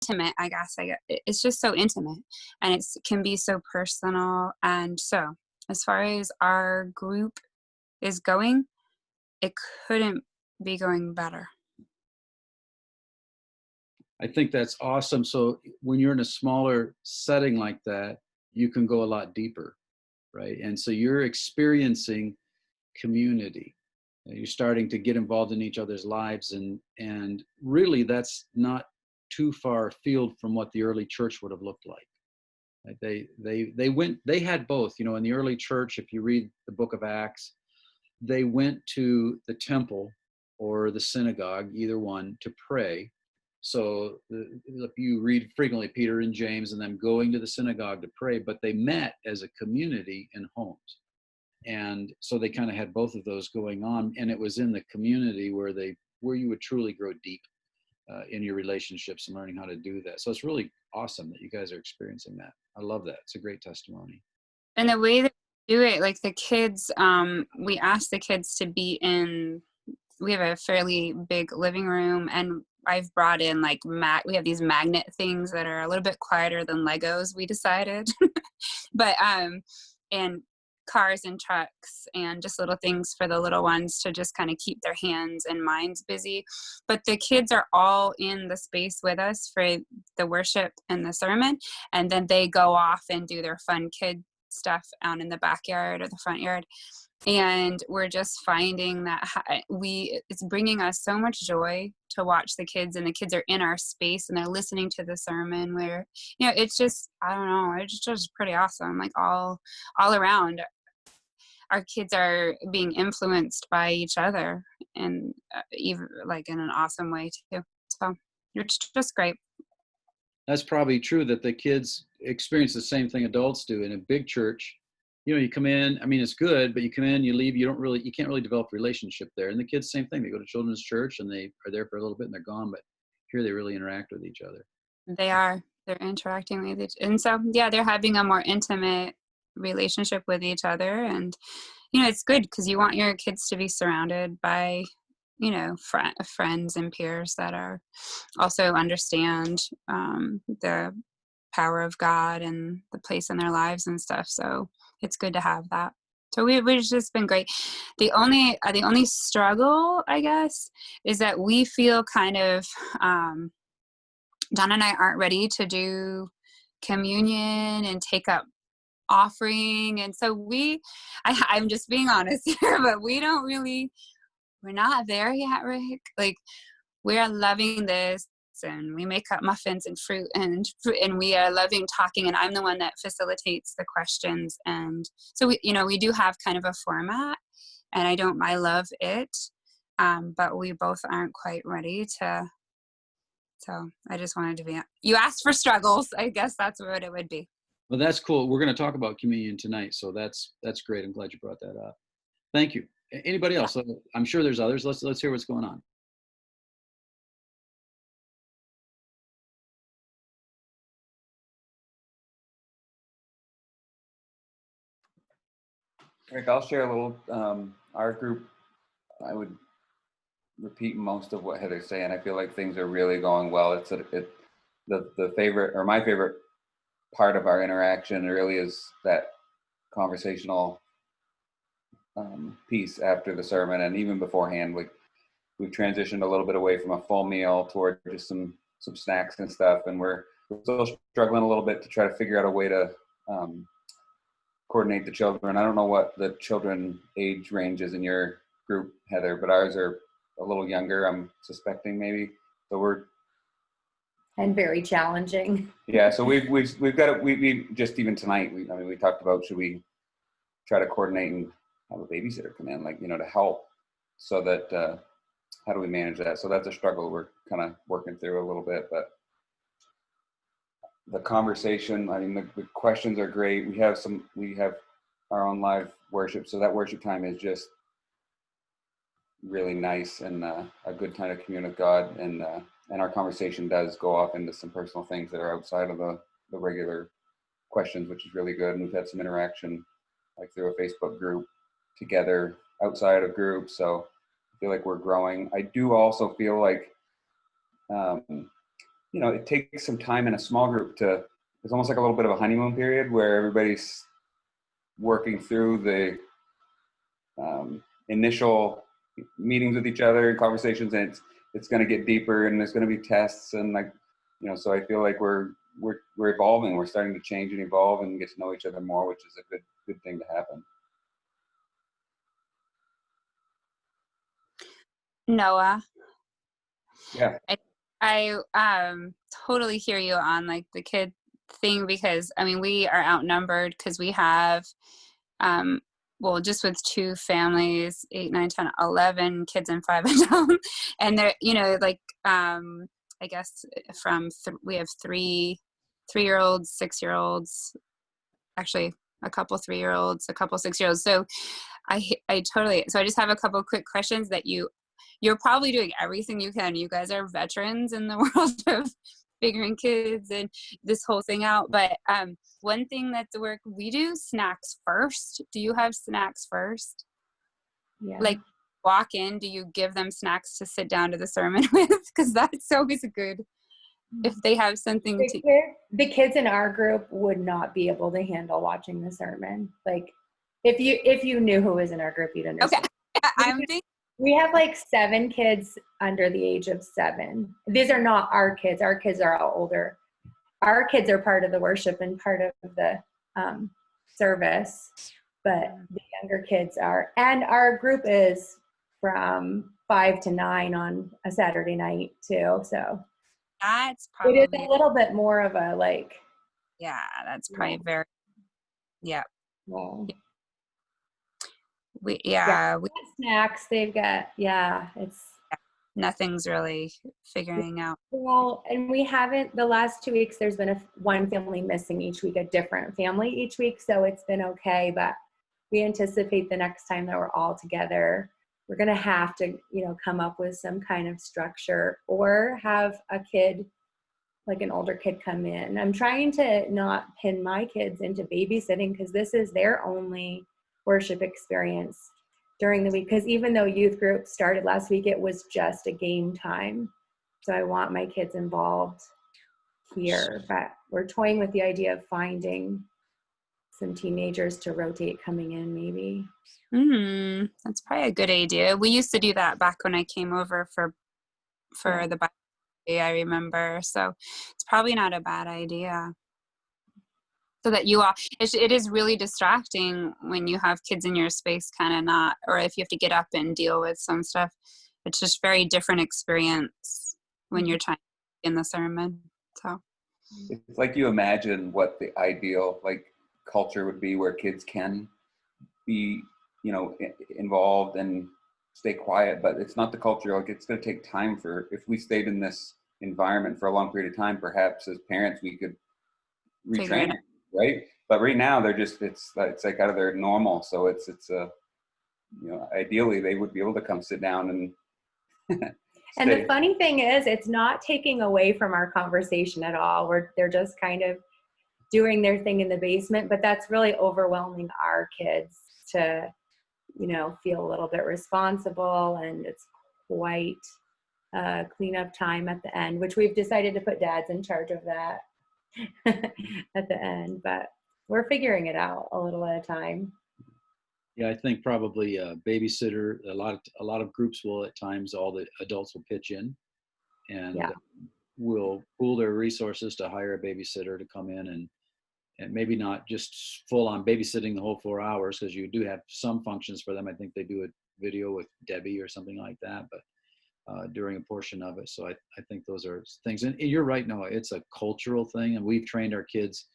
intimate, I guess. It's just so intimate, and it can be so personal. And so, as far as our group is going, it couldn't be going better. I think that's awesome. So when you're in a smaller setting like that, you can go a lot deeper, right? And so you're experiencing community. You're starting to get involved in each other's lives, and really that's not too far afield from what the early church would have looked like. Right? They had both. You know, in the early church, if you read the book of Acts, they went to the temple or the synagogue, either one, to pray. So if you read frequently Peter and James and them going to the synagogue to pray, but they met as a community in homes. And so they kind of had both of those going on, and it was in the community where you would truly grow deep in your relationships and learning how to do that. So it's really awesome that you guys are experiencing that. I love that. It's a great testimony. And the way that we do it, like the kids, we ask the kids to be in. We have a fairly big living room, and I've brought in like we have these magnet things that are a little bit quieter than Legos, we decided. But and cars and trucks and just little things for the little ones to just kind of keep their hands and minds busy. But the kids are all in the space with us for the worship and the sermon, and then they go off and do their fun kid stuff out in the backyard or the front yard. And we're just finding that it's bringing us so much joy to watch the kids, and the kids are in our space and they're listening to the sermon, where, you know, it's just, I don't know, it's just pretty awesome. Like all around, our kids are being influenced by each other, and even like in an awesome way too. So it's just great. That's probably true that the kids experience the same thing adults do in a big church. You know, you come in, I mean, it's good, but you come in, you leave, you can't really develop a relationship there. And the kids, same thing. They go to children's church and they are there for a little bit and they're gone, but here they really interact with each other. They're interacting with each, and so, yeah, they're having a more intimate relationship with each other. And, you know, it's good because you want your kids to be surrounded by, you know, friends and peers that are also understand the power of God and the place in their lives and stuff. So it's good to have that. So we've just been great. The only struggle, I guess, is that we feel kind of Don and I aren't ready to do communion and take up offering, and so I'm just being honest here, but we're not there yet, Rick. Like, we are loving this, and we make up muffins and fruit, and we are loving talking, and I'm the one that facilitates the questions. And so we do have kind of a format, and I love it, but we both aren't quite ready to. So I just wanted to you asked for struggles. I guess that's what it would be. Well, that's cool. We're going to talk about communion tonight, so that's great. I'm glad you brought that up. Thank you. Anybody else? I'm sure there's others. Let's hear what's going on. Rick, I'll share a little. Our group, I would repeat most of what Heather's saying. I feel like things are really going well. The favorite, or my favorite part of our interaction really is that conversational piece after the sermon, and even beforehand. We've transitioned a little bit away from a full meal toward just some snacks and stuff, and we're still struggling a little bit to try to figure out a way to coordinate the children. I don't know what the children age range is in your group, Heather, but ours are a little younger, I'm suspecting, maybe. So and very challenging. Yeah, so we've got we just even tonight, we talked about, should we try to coordinate and have a babysitter come in, to help, so that how do we manage that? So that's a struggle we're kind of working through a little bit, but the conversation, the questions are great. We have our own live worship, so that worship time is just really nice and a good time to commune with God, and our conversation does go off into some personal things that are outside of the regular questions, which is really good. And we've had some interaction through a Facebook group together outside of groups, so I feel like we're growing. I do also feel like it takes some time in a small group it's almost like a little bit of a honeymoon period where everybody's working through the initial meetings with each other and conversations, and it's going to get deeper, and there's going to be tests, and so I feel like we're evolving. We're starting to change and evolve and get to know each other more, which is a good thing to happen. Noah. Yeah. I totally hear you on like the kid thing, because I mean we are outnumbered because we have well, just with 2 families, 8, 9, 10, 11 kids and 5 adults, and they're I guess we have 3-year-olds, 6-year-olds, actually a couple 3-year-olds, a couple 6-year-olds. So I totally, so I just have a couple quick questions that you're probably doing everything you can. You guys are veterans in the world of figuring kids and this whole thing out. But one thing that's the work, we do snacks first. Do you have snacks first? Yeah. Like walk in, do you give them snacks to sit down to the sermon with? Because that's always a good, if they have something the kids in our group would not be able to handle watching the sermon. Like if you knew who was in our group, you'd understand. Okay. We have like 7 kids under the age of 7. These are not our kids. Our kids are all older. Our kids are part of the worship and part of the service, but the younger kids are. And our group is from 5 to 9 on a Saturday night too. So that's probably, it is a little bit more of a like. Yeah, that's probably very, yeah. Well, we got snacks. They've got, it's nothing's really figuring out. well, and we haven't, the last 2 weeks there's been one family missing each week, a different family each week, so it's been okay. But we anticipate the next time that we're all together, we're going to have to come up with some kind of structure, or have a kid, like an older kid, come in. I'm trying to not pin my kids into babysitting, because this is their only worship experience during the week, because even though youth group started last week, it was just a game time. So I want my kids involved here, but we're toying with the idea of finding some teenagers to rotate coming in maybe. That's probably a good idea. We used to do that back when I came over for the Bible day, I remember. So it's probably not a bad idea. So that you all, it is really distracting when you have kids in your space, kind of not, or if you have to get up and deal with some stuff. It's just very different experience when you're trying in the sermon. So it's like you imagine what the ideal culture would be, where kids can be, involved and stay quiet, but it's not the culture. Like, it's going to take time if we stayed in this environment for a long period of time, perhaps as parents we could retrain them, right? But right now they're just, it's like out of their normal. So it's ideally they would be able to come sit down and and the funny thing is, it's not taking away from our conversation at all. They're just kind of doing their thing in the basement, but that's really overwhelming our kids to, feel a little bit responsible, and it's quite cleanup time at the end, which we've decided to put dads in charge of that at the end, but we're figuring it out a little at a time. Yeah, I think probably a babysitter. A lot of groups will, at times, all the adults will pitch in, and will pool their resources to hire a babysitter to come in and maybe not just full on babysitting the whole 4 hours, because you do have some functions for them. I think they do a video with Debbie or something like that, but during a portion of it. So I think those are things. And you're right, Noah, it's a cultural thing, and we've trained our kids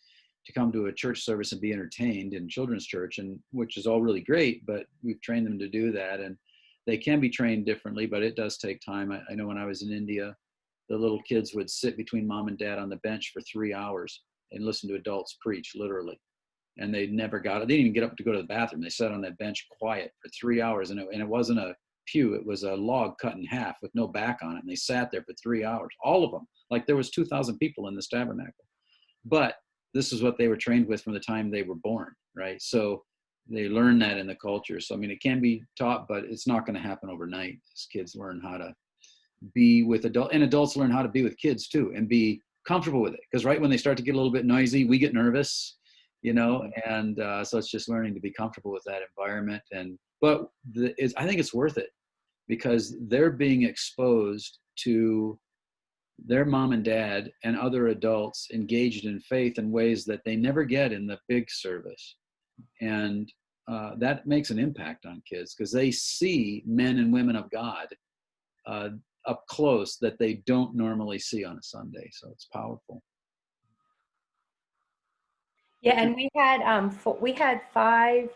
to come to a church service and be entertained in children's church, and which is all really great, but we've trained them to do that, and they can be trained differently, but it does take time. I know when I was in India, the little kids would sit between mom and dad on the bench for 3 hours and listen to adults preach, literally. And they never got it. They didn't even get up to go to the bathroom. They sat on that bench quiet for 3 hours, and it wasn't a pew. It was a log cut in half with no back on it. And they sat there for 3 hours, all of them. Like there was 2,000 people in this tabernacle. But this is what they were trained with from the time they were born, right? So they learn that in the culture. So, I mean, it can be taught, but it's not going to happen overnight as kids learn how to be with adults learn how to be with kids too, and be comfortable with it. Because right when they start to get a little bit noisy, we get nervous, and so it's just learning to be comfortable with that environment. But I think it's worth it, because they're being exposed to their mom and dad and other adults engaged in faith in ways that they never get in the big service. And that makes an impact on kids, because they see men and women of God up close that they don't normally see on a Sunday. So it's powerful. Yeah, and we had 5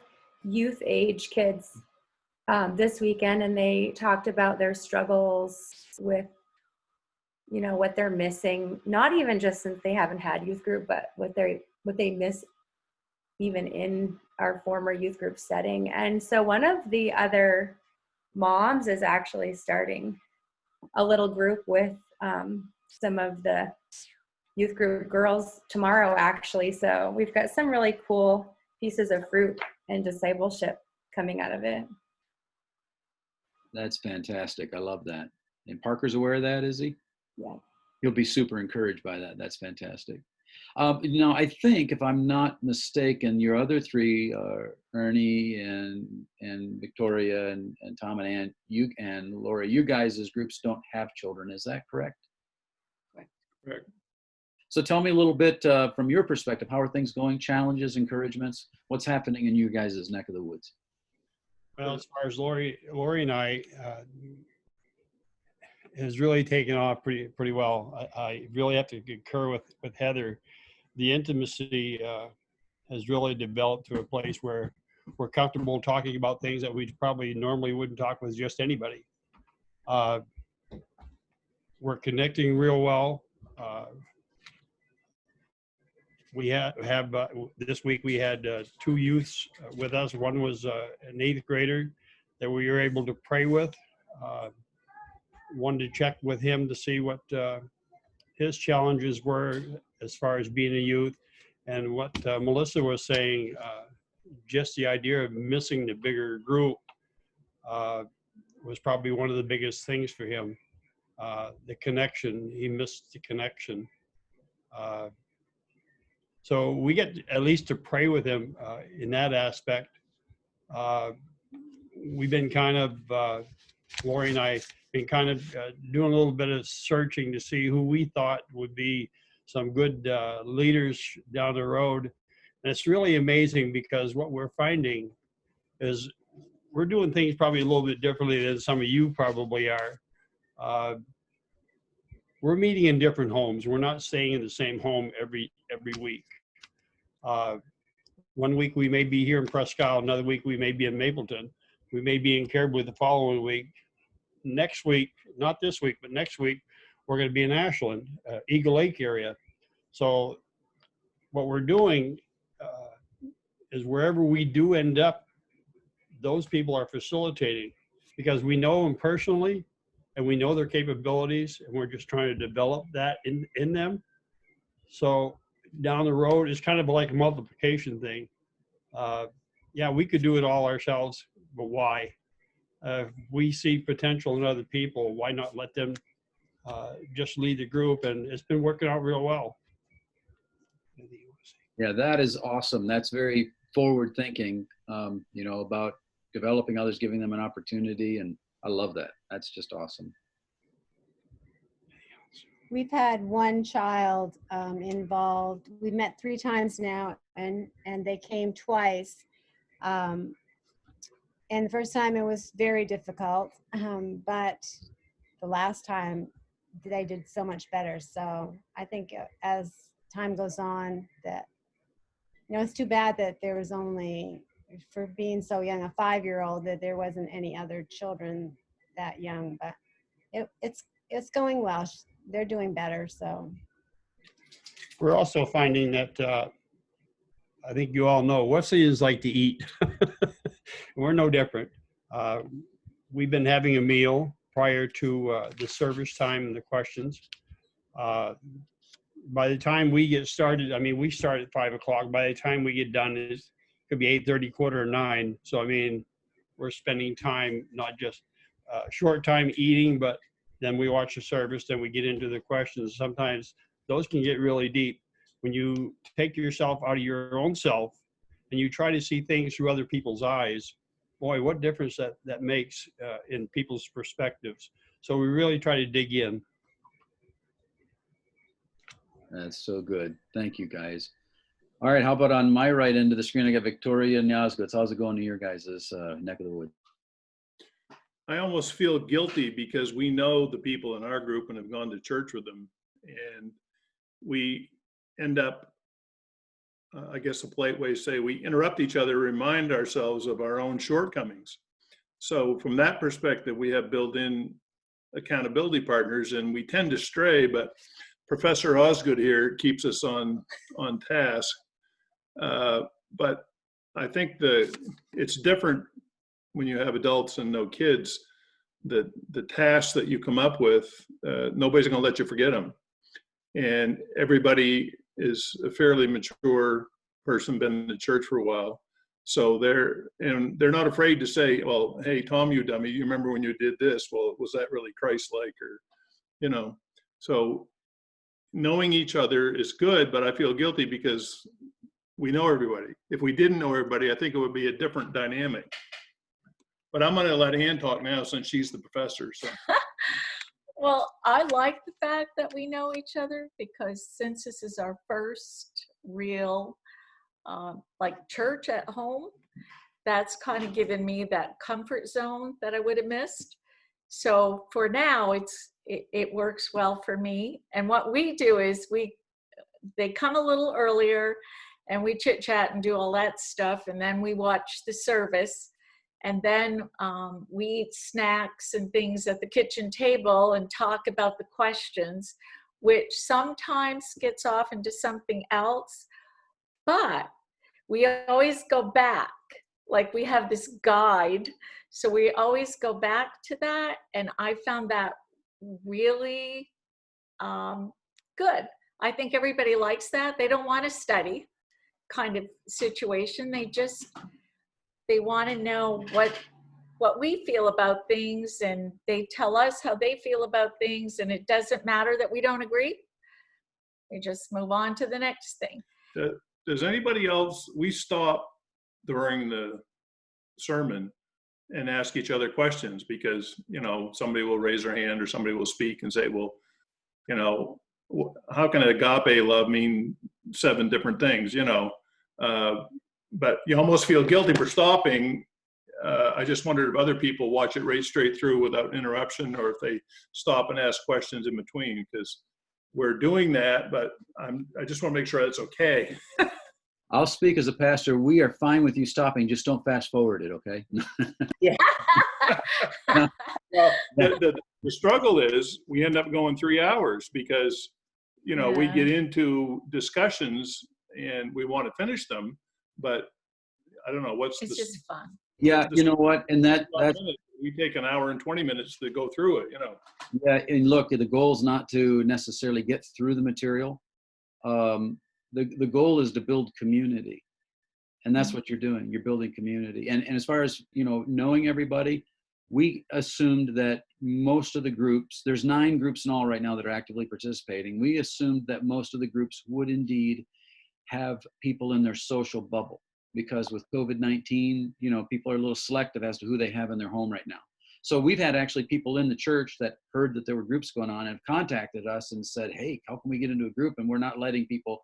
youth age kids this weekend, and they talked about their struggles with, what they're missing. Not even just since they haven't had youth group, but what they miss even in our former youth group setting. And so one of the other moms is actually starting a little group with some of the youth group girls tomorrow, actually. So we've got some really cool pieces of fruit and discipleship coming out of it. That's fantastic. I love that. And Parker's aware of that, is he? Yeah. He'll be super encouraged by that. That's fantastic. I think, if I'm not mistaken, your other 3, Ernie and Victoria and Tom and Ann, you and Laura, you guys' groups don't have children. Is that correct? Correct. So tell me a little bit from your perspective. How are things going? Challenges, encouragements? What's happening in you guys' neck of the woods? Well, as far as Lori and I, has really taken off pretty well. I really have to concur with Heather. The intimacy has really developed to a place where we're comfortable talking about things that we probably normally wouldn't talk with just anybody. We're connecting real well. We have this week we had 2 youths with us. One was an 8th grader that we were able to pray with. Wanted to check with him to see what his challenges were as far as being a youth, and what Melissa was saying, just the idea of missing the bigger group was probably one of the biggest things for him. The connection, he missed the connection. So we get at least to pray with him in that aspect. We've been kind of, Lori and I, been kind of doing a little bit of searching to see who we thought would be some good leaders down the road. And it's really amazing, because what we're finding is we're doing things probably a little bit differently than some of you probably are. We're meeting in different homes. We're not staying in the same home every week. One week we may be here in Presque Isle, another week we may be in Mapleton. We may be in Caribou the following week. Next week, not this week, but next week, we're going to be in Ashland, Eagle Lake area. So what we're doing is wherever we do end up, those people are facilitating, because we know them personally and we know their capabilities, and we're just trying to develop that in them. So down the road, it's kind of like a multiplication thing. Yeah, we could do it all ourselves, but why? If we see potential in other people, why not let them just lead the group? And it's been working out real well. Yeah, that is awesome. That's very forward thinking, about developing others, giving them an opportunity. And I love that. That's just awesome. We've had one child involved. We met 3 times now, and they came twice. And the first time it was very difficult, but the last time they did so much better. So I think as time goes on, that, it's too bad that there was only, for being so young, a 5-year-old, that there wasn't any other children that young, but it's going well. They're doing better. So we're also finding that I think you all know Wesleyans like to eat. We're no different. We've been having a meal prior to the service time and the questions. By the time we get started, we start at 5 o'clock. By the time we get done, it could be 8:30, 8:45. So, we're spending time, not just short time eating, but Then we watch the service, then we get into the questions. Sometimes those can get really deep when you take yourself out of your own self and you try to see things through other people's eyes. Boy, what difference that makes in people's perspectives. So we really try to dig in. That's so good. Thank you, guys. All right, how about on my right end of the screen, I got Victoria Nyasgutz. How's it going to your guys' neck of the woods? I almost feel guilty because we know the people in our group and have gone to church with them. And we end up, I guess a polite way to say, we interrupt each other, remind ourselves of our own shortcomings. So from that perspective, we have built-in accountability partners, and we tend to stray, but Professor Osgood here keeps us on task. But I think it's different when you have adults and no kids. The tasks that you come up with, nobody's going to let you forget them. And everybody is a fairly mature person, been in the church for a while. So they're not afraid to say, well, hey, Tom, you dummy, you remember when you did this? Well, was that really Christ-like? Or, so knowing each other is good, but I feel guilty because we know everybody. If we didn't know everybody, I think it would be a different dynamic. But I'm going to let Ann talk now since she's the professor. So. Well, I like the fact that we know each other because since this is our first real church at home, that's kind of given me that comfort zone that I would have missed. So for now, it works well for me. And what we do is they come a little earlier and we chit chat and do all that stuff. And then we watch the service. And then we eat snacks and things at the kitchen table and talk about the questions, which sometimes gets off into something else. But we always go back. Like we have this guide. So we always go back to that. And I found that really good. I think everybody likes that. They don't want to study kind of situation. They want to know what we feel about things, and they tell us how they feel about things, and it doesn't matter that we don't agree. We just move on to the next thing. Does anybody else, we stop during the sermon and ask each other questions because, somebody will raise their hand or somebody will speak and say, well, how can agape love mean 7 different things, but you almost feel guilty for stopping. I just wondered if other people watch it right straight through without interruption, or if they stop and ask questions in between, because we're doing that, but I just want to make sure that's okay. I'll speak as a pastor. We are fine with you stopping. Just don't fast forward it, okay? Yeah. Well, the struggle is we end up going 3 hours because, we get into discussions and we want to finish them, but I don't know it's just fun. Yeah, you know what? And that's we take an hour and 20 minutes to go through it, Yeah, and look, the goal is not to necessarily get through the material. The goal is to build community, and that's what you're doing. You're building community. And as far as knowing everybody, we assumed that most of the groups, there's 9 groups in all right now that are actively participating. We assumed that most of the groups would indeed have people in their social bubble, because with COVID-19, people are a little selective as to who they have in their home right now. So we've had actually people in the church that heard that there were groups going on and have contacted us and said, hey, how can we get into a group? And we're not letting people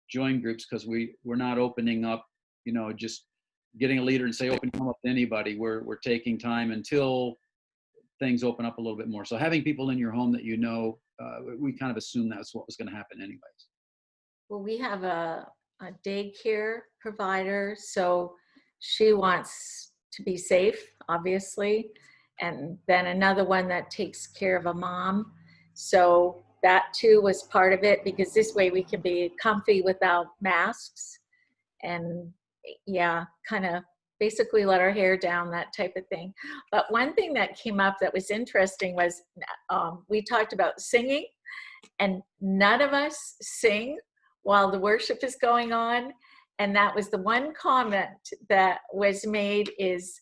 join groups because we're not opening up, just getting a leader and say, open come up to anybody. We're taking time until things open up a little bit more. So having people in your home that we kind of assumed that's what was going to happen anyways. Well, we have a daycare provider, so she wants to be safe, obviously, and then another one that takes care of a mom. So that too was part of it, because this way we can be comfy without masks and kind of basically let our hair down, that type of thing. But one thing that came up that was interesting was we talked about singing, and none of us sing while the worship is going on. And that was the one comment that was made, is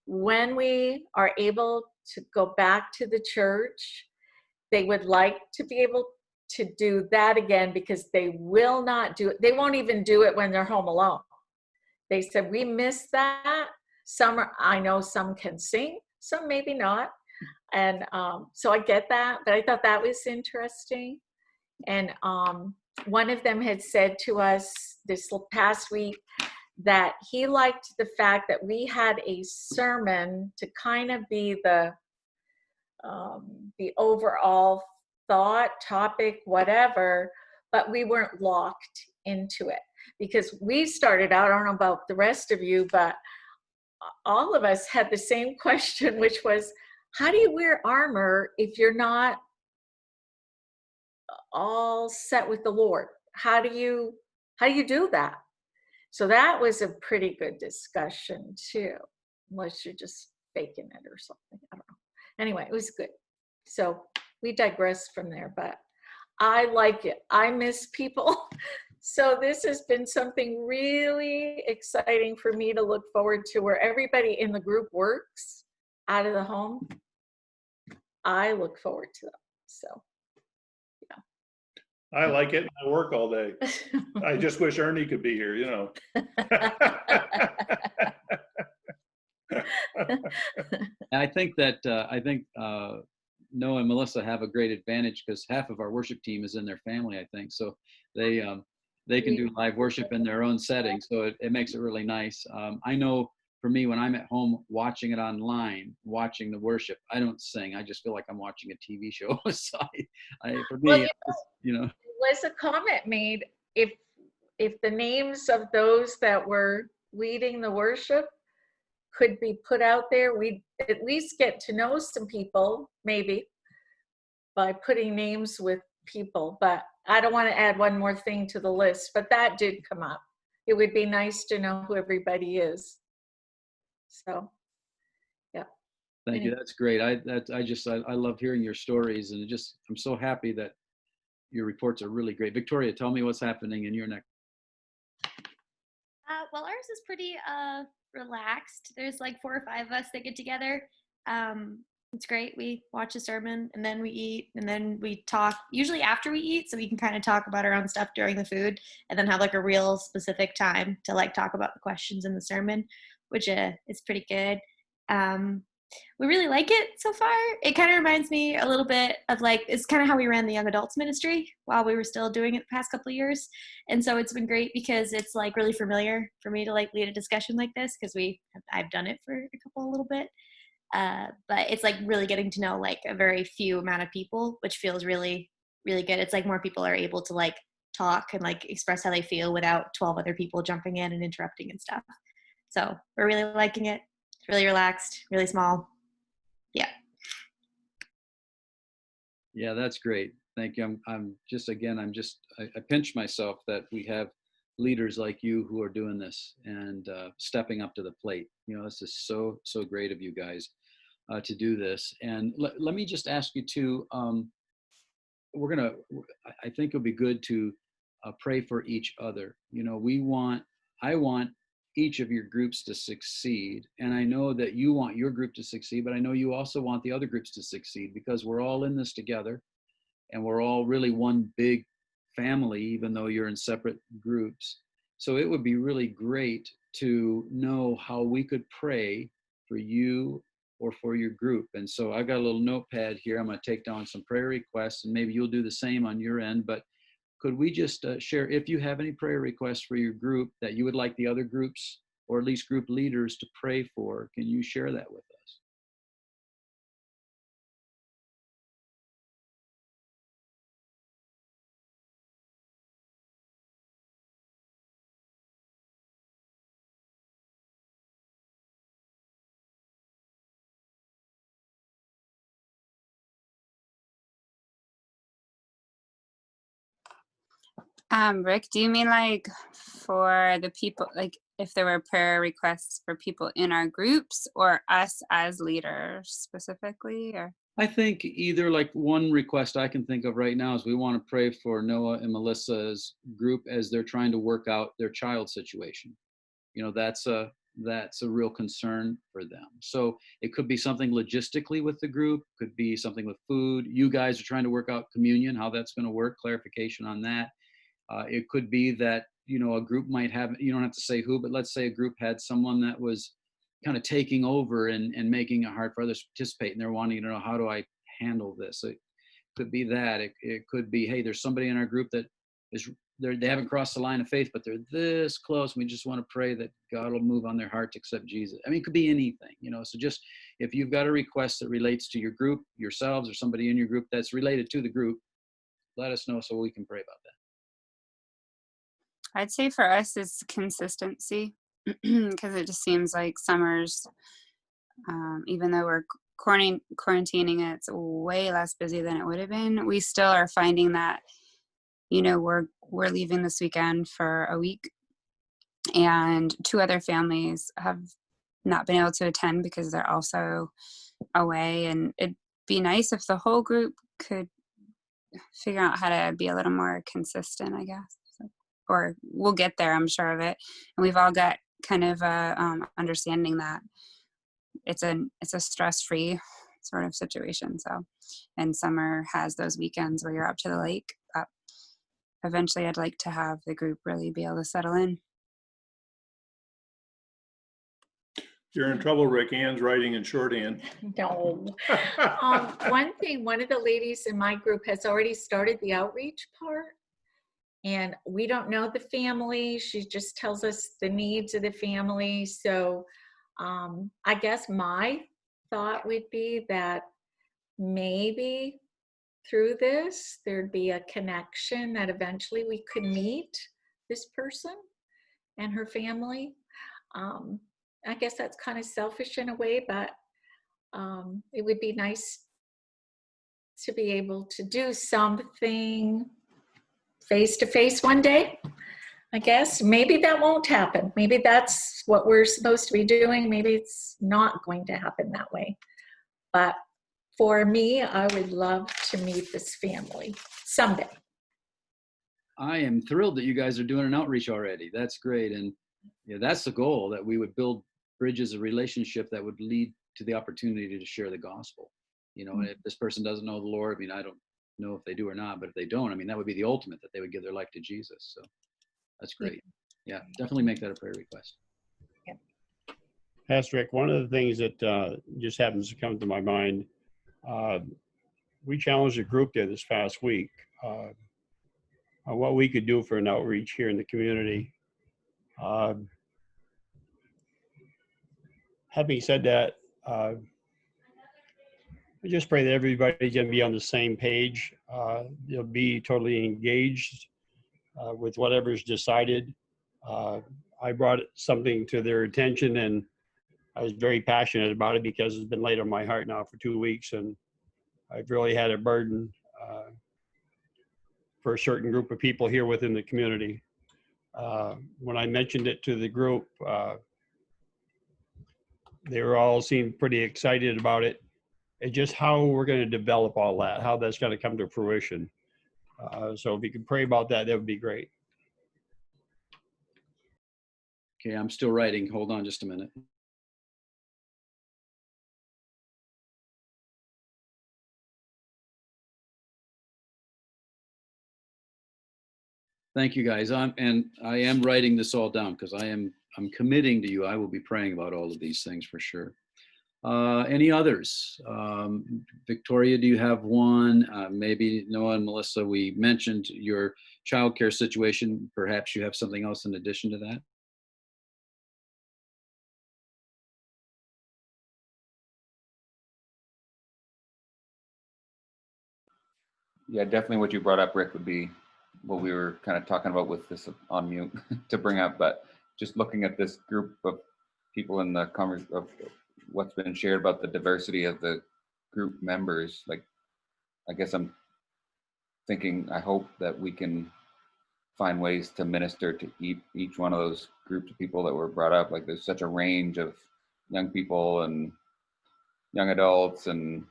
when we are able to go back to the church they would like to be able to do that again because they will not do it. They won't even do it when they're home alone. They said, we miss that. I know some can sing, some maybe not. And so I get that, but I thought that was interesting. And one of them had said to us this past week that he liked the fact that we had a sermon to kind of be the overall thought, topic, whatever, but we weren't locked into it. Because we started out, I don't know about the rest of you, but all of us had the same question, which was, how do you wear armor if you're not all set with the Lord? How do you do that? So that was a pretty good discussion too, unless you're just faking it or something. I don't know. Anyway, it was good. So we digressed from there, but I like it. I miss people. So this has been something really exciting for me to look forward to, where everybody in the group works out of the home. I look forward to them. So, I like it. I work all day. I just wish Ernie could be here, you know. I think that Noah and Melissa have a great advantage because half of our worship team is in their family, I think. So they can do live worship in their own setting. So it makes it really nice. I know for me, when I'm at home watching it online, watching the worship, I don't sing. I just feel like I'm watching a TV show. So for me, well, you know. There was a comment made, if the names of those that were leading the worship could be put out there, we'd at least get to know some people, maybe, by putting names with people. But I don't want to add one more thing to the list, but that did come up. It would be nice to know who everybody is. So, yeah. Thank you. That's great. I love hearing your stories, and I'm so happy that your reports are really great. Victoria, tell me what's happening in your neck. Well, ours is pretty relaxed. There's like 4 or 5 of us that get together. It's great. We watch a sermon and then we eat and then we talk, usually after we eat, so we can kind of talk about our own stuff during the food, and then have like a real specific time to like talk about the questions in the sermon, which is pretty good. We really like it so far. It kind of reminds me a little bit of like, it's kind of how we ran the young adults ministry while we were still doing it the past couple of years. And so it's been great because it's like really familiar for me to like lead a discussion like this, because I've done it for a little bit. But it's like really getting to know like a very few amount of people, which feels really, really good. It's like more people are able to like talk and like express how they feel without 12 other people jumping in and interrupting and stuff. So we're really liking it. It's really relaxed, really small. Yeah. Yeah, that's great. Thank you. I pinch myself that we have leaders like you who are doing this and stepping up to the plate. You know, this is so great of you guys to do this. And let me just ask you too, I think it'll be good to pray for each other. You know, I want each of your groups to succeed. And I know that you want your group to succeed, but I know you also want the other groups to succeed, because we're all in this together and we're all really one big family, even though you're in separate groups. So it would be really great to know how we could pray for you or for your group. And so I've got a little notepad here. I'm going to take down some prayer requests, and maybe you'll do the same on your end. But could we just share, if you have any prayer requests for your group that you would like the other groups, or at least group leaders, to pray for? Can you share that with us? Rick, do you mean like for the people, like if there were prayer requests for people in our groups or us as leaders specifically? Or I think either. Like one request I can think of right now is we want to pray for Noah and Melissa's group as they're trying to work out their child situation. You know, that's that's a real concern for them. So it could be something logistically with the group, could be something with food. You guys are trying to work out communion, how that's going to work, clarification on that. It could be that, a group might have, you don't have to say who, but let's say a group had someone that was kind of taking over and making it hard for others to participate, and they're wanting to know, how do I handle this? So it could be that. It could be, hey, there's somebody in our group that they haven't crossed the line of faith, but they're this close. We just want to pray that God will move on their heart to accept Jesus. I mean, it could be anything, So just, if you've got a request that relates to your group, yourselves, or somebody in your group that's related to the group, let us know so we can pray about that. I'd say for us it's consistency, because it just seems like summers, even though we're quarantining, it's way less busy than it would have been. We still are finding that, we're leaving this weekend for a week, and 2 other families have not been able to attend because they're also away. And it'd be nice if the whole group could figure out how to be a little more consistent, I guess. Or we'll get there, I'm sure of it. And we've all got kind of understanding that it's a stress-free sort of situation. So, and summer has those weekends where you're up to the lake. But eventually I'd like to have the group really be able to settle in. You're in trouble, Rick. Ann's writing in shorthand. No. One of the ladies in my group has already started the outreach part. And we don't know the family. She just tells us the needs of the family. So I guess my thought would be that maybe through this, there'd be a connection that eventually we could meet this person and her family. I guess that's kind of selfish in a way, but it would be nice to be able to do something face-to-face one day, I guess. Maybe that won't happen. Maybe that's what we're supposed to be doing. Maybe it's not going to happen that way. But for me, I would love to meet this family someday. I am thrilled that you guys are doing an outreach already. That's great. And that's the goal, that we would build bridges of relationship that would lead to the opportunity to share the gospel. And if this person doesn't know the Lord, I don't know if they do or not, but if they don't, that would be the ultimate, that they would give their life to Jesus. So that's great. Yeah, definitely make that a prayer request. Yeah. Pastor Rick, one of the things that just happens to come to my mind, we challenged a group there this past week on what we could do for an outreach here in the community. Having said that, I just pray that everybody's going to be on the same page. They'll be totally engaged with whatever's decided. I brought something to their attention, and I was very passionate about it because it's been laid on my heart now for 2 weeks, and I've really had a burden for a certain group of people here within the community. When I mentioned it to the group, they were all seemed pretty excited about it. It's just how we're going to develop all that, how that's going to come to fruition. So if you could pray about that, that would be great. Okay, I'm still writing. Hold on just a minute. Thank you, guys. I am writing this all down because I'm committing to you. I will be praying about all of these things for sure. Any others? Victoria, do you have one? Maybe Noah and Melissa, we mentioned your childcare situation. Perhaps you have something else in addition to that? Yeah, definitely what you brought up, Rick, would be what we were kind of talking about with this on mute to bring up, but just looking at this group of people in the conversation of what's been shared about the diversity of the group members, like, I guess I'm thinking, I hope that we can find ways to minister to each one of those groups of people that were brought up. Like, there's such a range of young people and young adults and,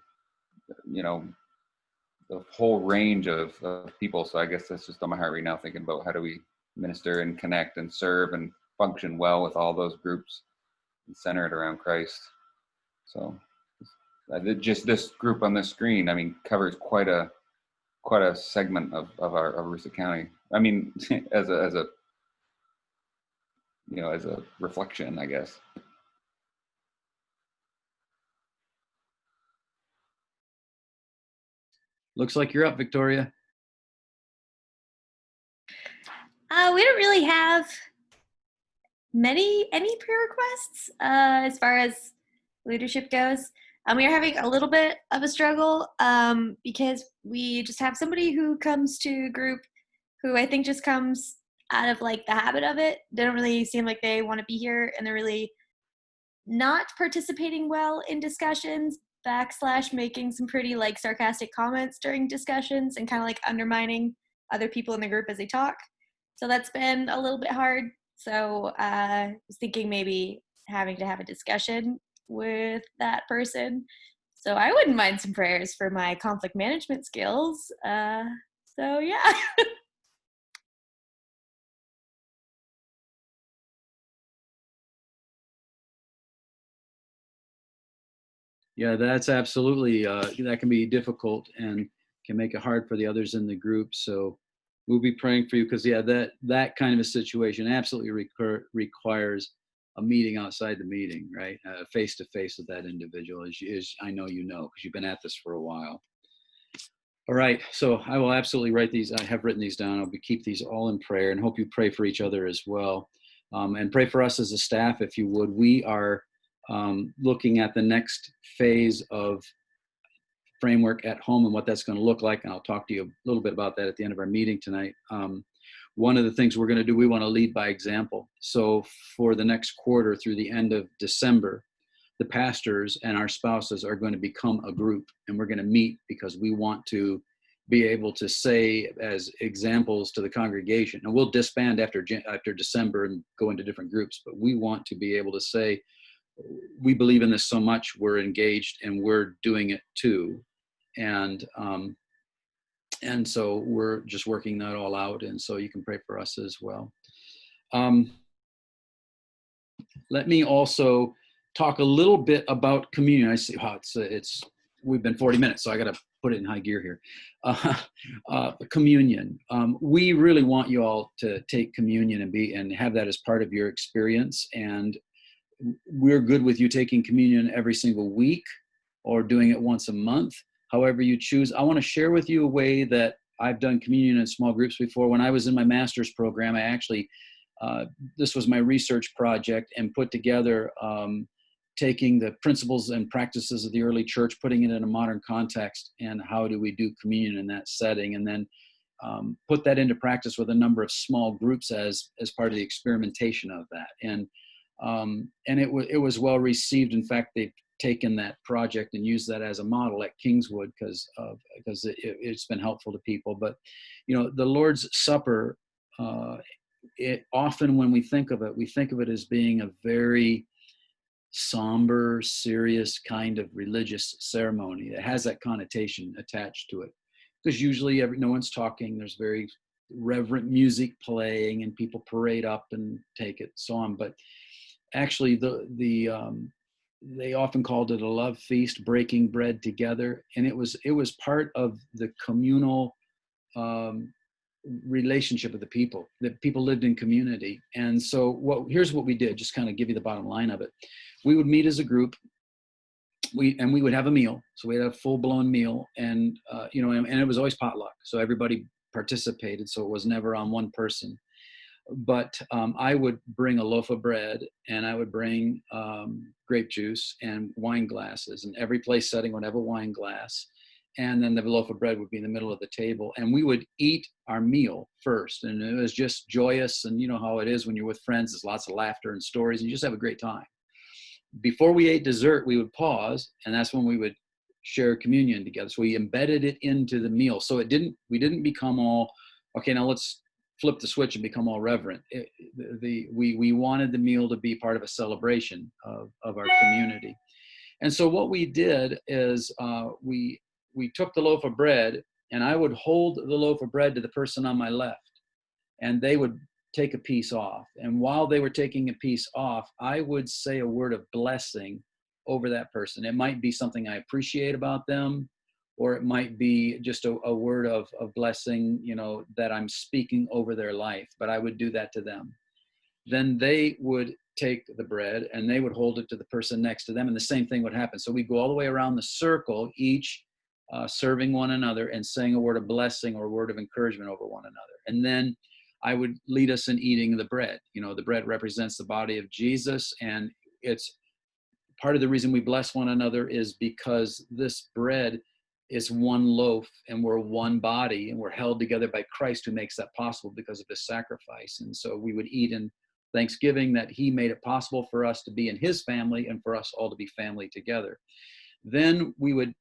the whole range of people. So I guess that's just on my heart right now, thinking about how do we minister and connect and serve and function well with all those groups. center it around Christ. So just this group on the screen, I mean, covers quite a segment of our Aroostook County. I mean, as a reflection, I guess. Looks like you're up, Victoria. We don't really have any prayer requests as far as leadership goes. We are having a little bit of a struggle because we just have somebody who comes to group who I think just comes out of like the habit of it. They don't really seem like they want to be here, and they're really not participating well in discussions, / making some pretty like sarcastic comments during discussions and kind of like undermining other people in the group as they talk. So that's been a little bit hard. So I was thinking maybe having to have a discussion with that person. So I wouldn't mind some prayers for my conflict management skills. So yeah. Yeah, that's absolutely, that can be difficult and can make it hard for the others in the group. So we'll be praying for you because, yeah, that kind of a situation absolutely requires a meeting outside the meeting, right? Face to face with that individual, as I know you know, because you've been at this for a while. All right, so I will absolutely write these. I have written these down. I'll keep these all in prayer, and hope you pray for each other as well. And pray for us as a staff, if you would. We are looking at the next phase of framework at home and what that's going to look like. And I'll talk to you a little bit about that at the end of our meeting tonight. One of the things we're going to do, we want to lead by example. So for the next quarter through the end of December, the pastors and our spouses are going to become a group, and we're going to meet because we want to be able to say as examples to the congregation, and we'll disband after December and go into different groups, but we want to be able to say, we believe in this so much, we're engaged and we're doing it too. And so we're just working that all out. And so you can pray for us as well. Let me also talk a little bit about communion. I see how we've been 40 minutes, so I got to put it in high gear here. Communion. We really want you all to take communion and have that as part of your experience. And we're good with you taking communion every single week or doing it once a month, however you choose. I want to share with you a way that I've done communion in small groups before. When I was in my master's program, I actually, this was my research project, and put together taking the principles and practices of the early church, putting it in a modern context, and how do we do communion in that setting, and then put that into practice with a number of small groups as part of the experimentation of that. And it was well received. In fact, they've taken that project and used that as a model at Kingswood because it's been helpful to people. But the Lord's Supper, often when we think of it as being a very somber, serious kind of religious ceremony. It has that connotation attached to it because usually no one's talking. There's very reverent music playing and people parade up and take it, so on. But actually, they often called it a love feast, breaking bread together, and it was part of the communal relationship of the people. That people lived in community, and so here's what we did. Just kind of give you the bottom line of it. We would meet as a group. We would have a meal. So we had a full-blown meal, and and it was always potluck. So everybody participated. So it was never on one person. But I would bring a loaf of bread, and I would bring grape juice and wine glasses, and every place setting would have a wine glass, and then the loaf of bread would be in the middle of the table, and we would eat our meal first, and it was just joyous. And you know how it is when you're with friends, there's lots of laughter and stories, and you just have a great time. Before we ate dessert, we would pause, and that's when we would share communion together. So we embedded it into the meal, so we didn't become all, okay, now let's flip the switch and become all reverent. We wanted the meal to be part of a celebration of our community. And so what we did is we took the loaf of bread, and I would hold the loaf of bread to the person on my left, and they would take a piece off. And while they were taking a piece off, I would say a word of blessing over that person. It might be something I appreciate about them, or it might be just a word of blessing, you know, that I'm speaking over their life, but I would do that to them. Then they would take the bread and they would hold it to the person next to them, and the same thing would happen. So we go all the way around the circle, each serving one another and saying a word of blessing or a word of encouragement over one another. And then I would lead us in eating the bread. You know, the bread represents the body of Jesus, and it's part of the reason we bless one another is because this bread is one loaf and we're one body and we're held together by Christ, who makes that possible because of his sacrifice. And so we would eat in thanksgiving that he made it possible for us to be in his family and for us all to be family together. Then we would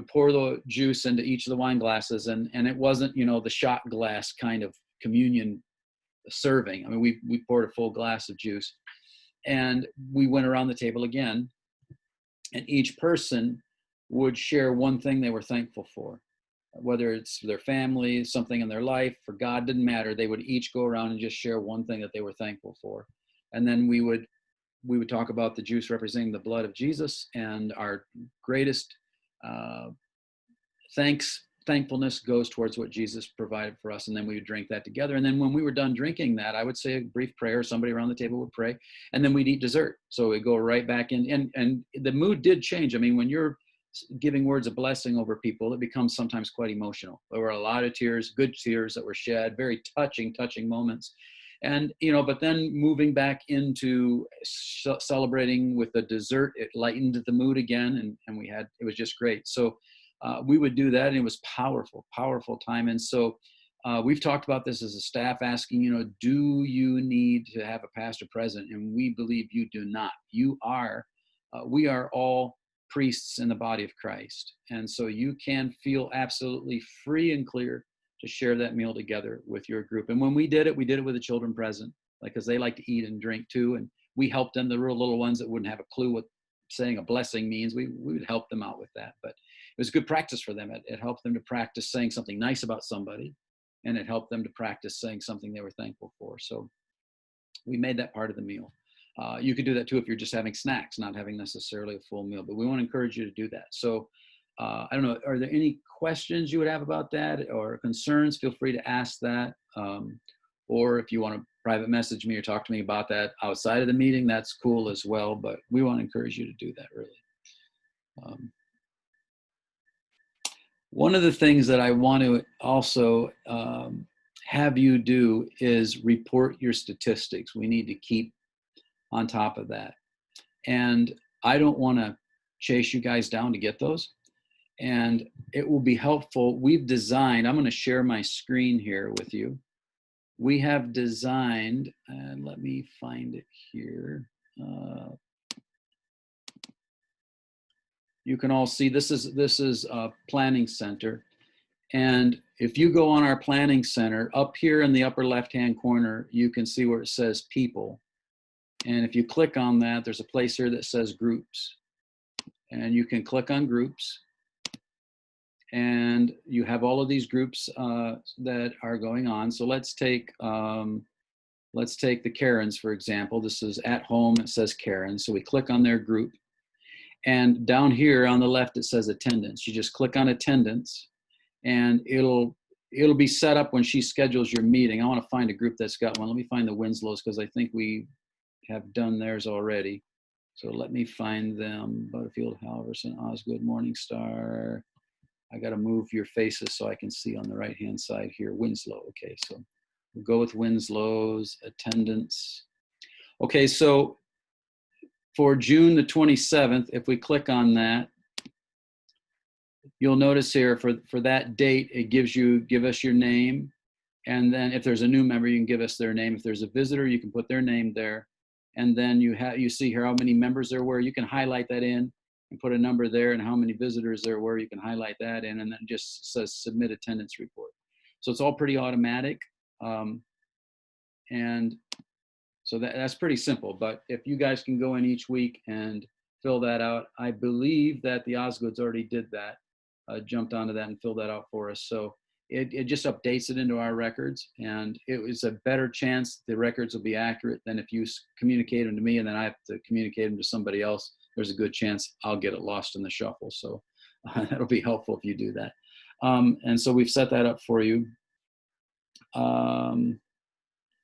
pour the juice into each of the wine glasses, and it wasn't, you know, the shot glass kind of communion serving. I mean, we poured a full glass of juice, and we went around the table again, and each person would share one thing they were thankful for, whether it's their family, something in their life, for God, didn't matter. They would each go around and just share one thing that they were thankful for. And then we would talk about the juice representing the blood of Jesus, and our greatest thankfulness goes towards what Jesus provided for us. And then we would drink that together. And then when we were done drinking that, I would say a brief prayer. Somebody around the table would pray, and then we'd eat dessert. So we'd go right back in, and the mood did change. I mean, when you're giving words of blessing over people, it becomes sometimes quite emotional. There were a lot of tears, good tears that were shed, very touching moments. And, you know, but then moving back into celebrating with the dessert, it lightened the mood again. And it was just great. So we would do that, and it was powerful time. And so we've talked about this as a staff, asking, you know, do you need to have a pastor present? And we believe you do not. We are all priests in the body of Christ. And so you can feel absolutely free and clear to share that meal together with your group. And when we did it with the children present, like, because they like to eat and drink too. And we helped them, the real little ones that wouldn't have a clue what saying a blessing means. We would help them out with that. But it was good practice for them. It helped them to practice saying something nice about somebody, and it helped them to practice saying something they were thankful for. So we made that part of the meal. You could do that too if you're just having snacks, not having necessarily a full meal, but we want to encourage you to do that. So I don't know, are there any questions you would have about that or concerns? Feel free to ask that. Or if you want to private message me or talk to me about that outside of the meeting, that's cool as well. But we want to encourage you to do that, really. One of the things that I want to also have you do is report your statistics. We need to keep on top of that. And I don't want to chase you guys down to get those. And it will be helpful. We've designed, I'm going to share my screen here with you. We have designed, and let me find it here. You can all see this is a planning center. And if you go on our planning center, up here in the upper left-hand corner, you can see where it says people. And if you click on that, there's a place here that says groups. And you can click on groups. And you have all of these groups that are going on. So let's take the Karens, for example. This is at home, it says Karen. So we click on their group. And down here on the left, it says attendance. You just click on attendance, and it'll be set up when she schedules your meeting. I want to find a group that's got one. Let me find the Winslows, because I think we have done theirs already. So let me find them. Butterfield, Halverson, Osgood, Morningstar. I got to move your faces so I can see on the right-hand side here. Winslow. Okay, so we'll go with Winslow's attendance. Okay, so for June the 27th, if we click on that, you'll notice here for that date, it give us your name. And then if there's a new member, you can give us their name. If there's a visitor, you can put their name there. And then you see here how many members there were. You can highlight that in and put a number there, and how many visitors there were. You can highlight that in, and then it just says submit attendance report. So it's all pretty automatic. And so that's pretty simple. But if you guys can go in each week and fill that out, I believe that the Osgoods already did that, jumped onto that and filled that out for us. So it just updates it into our records, and it was a better chance the records will be accurate than if you communicate them to me and then I have to communicate them to somebody else. There's a good chance I'll get it lost in the shuffle. So that'll be helpful if you do that. And so we've set that up for you.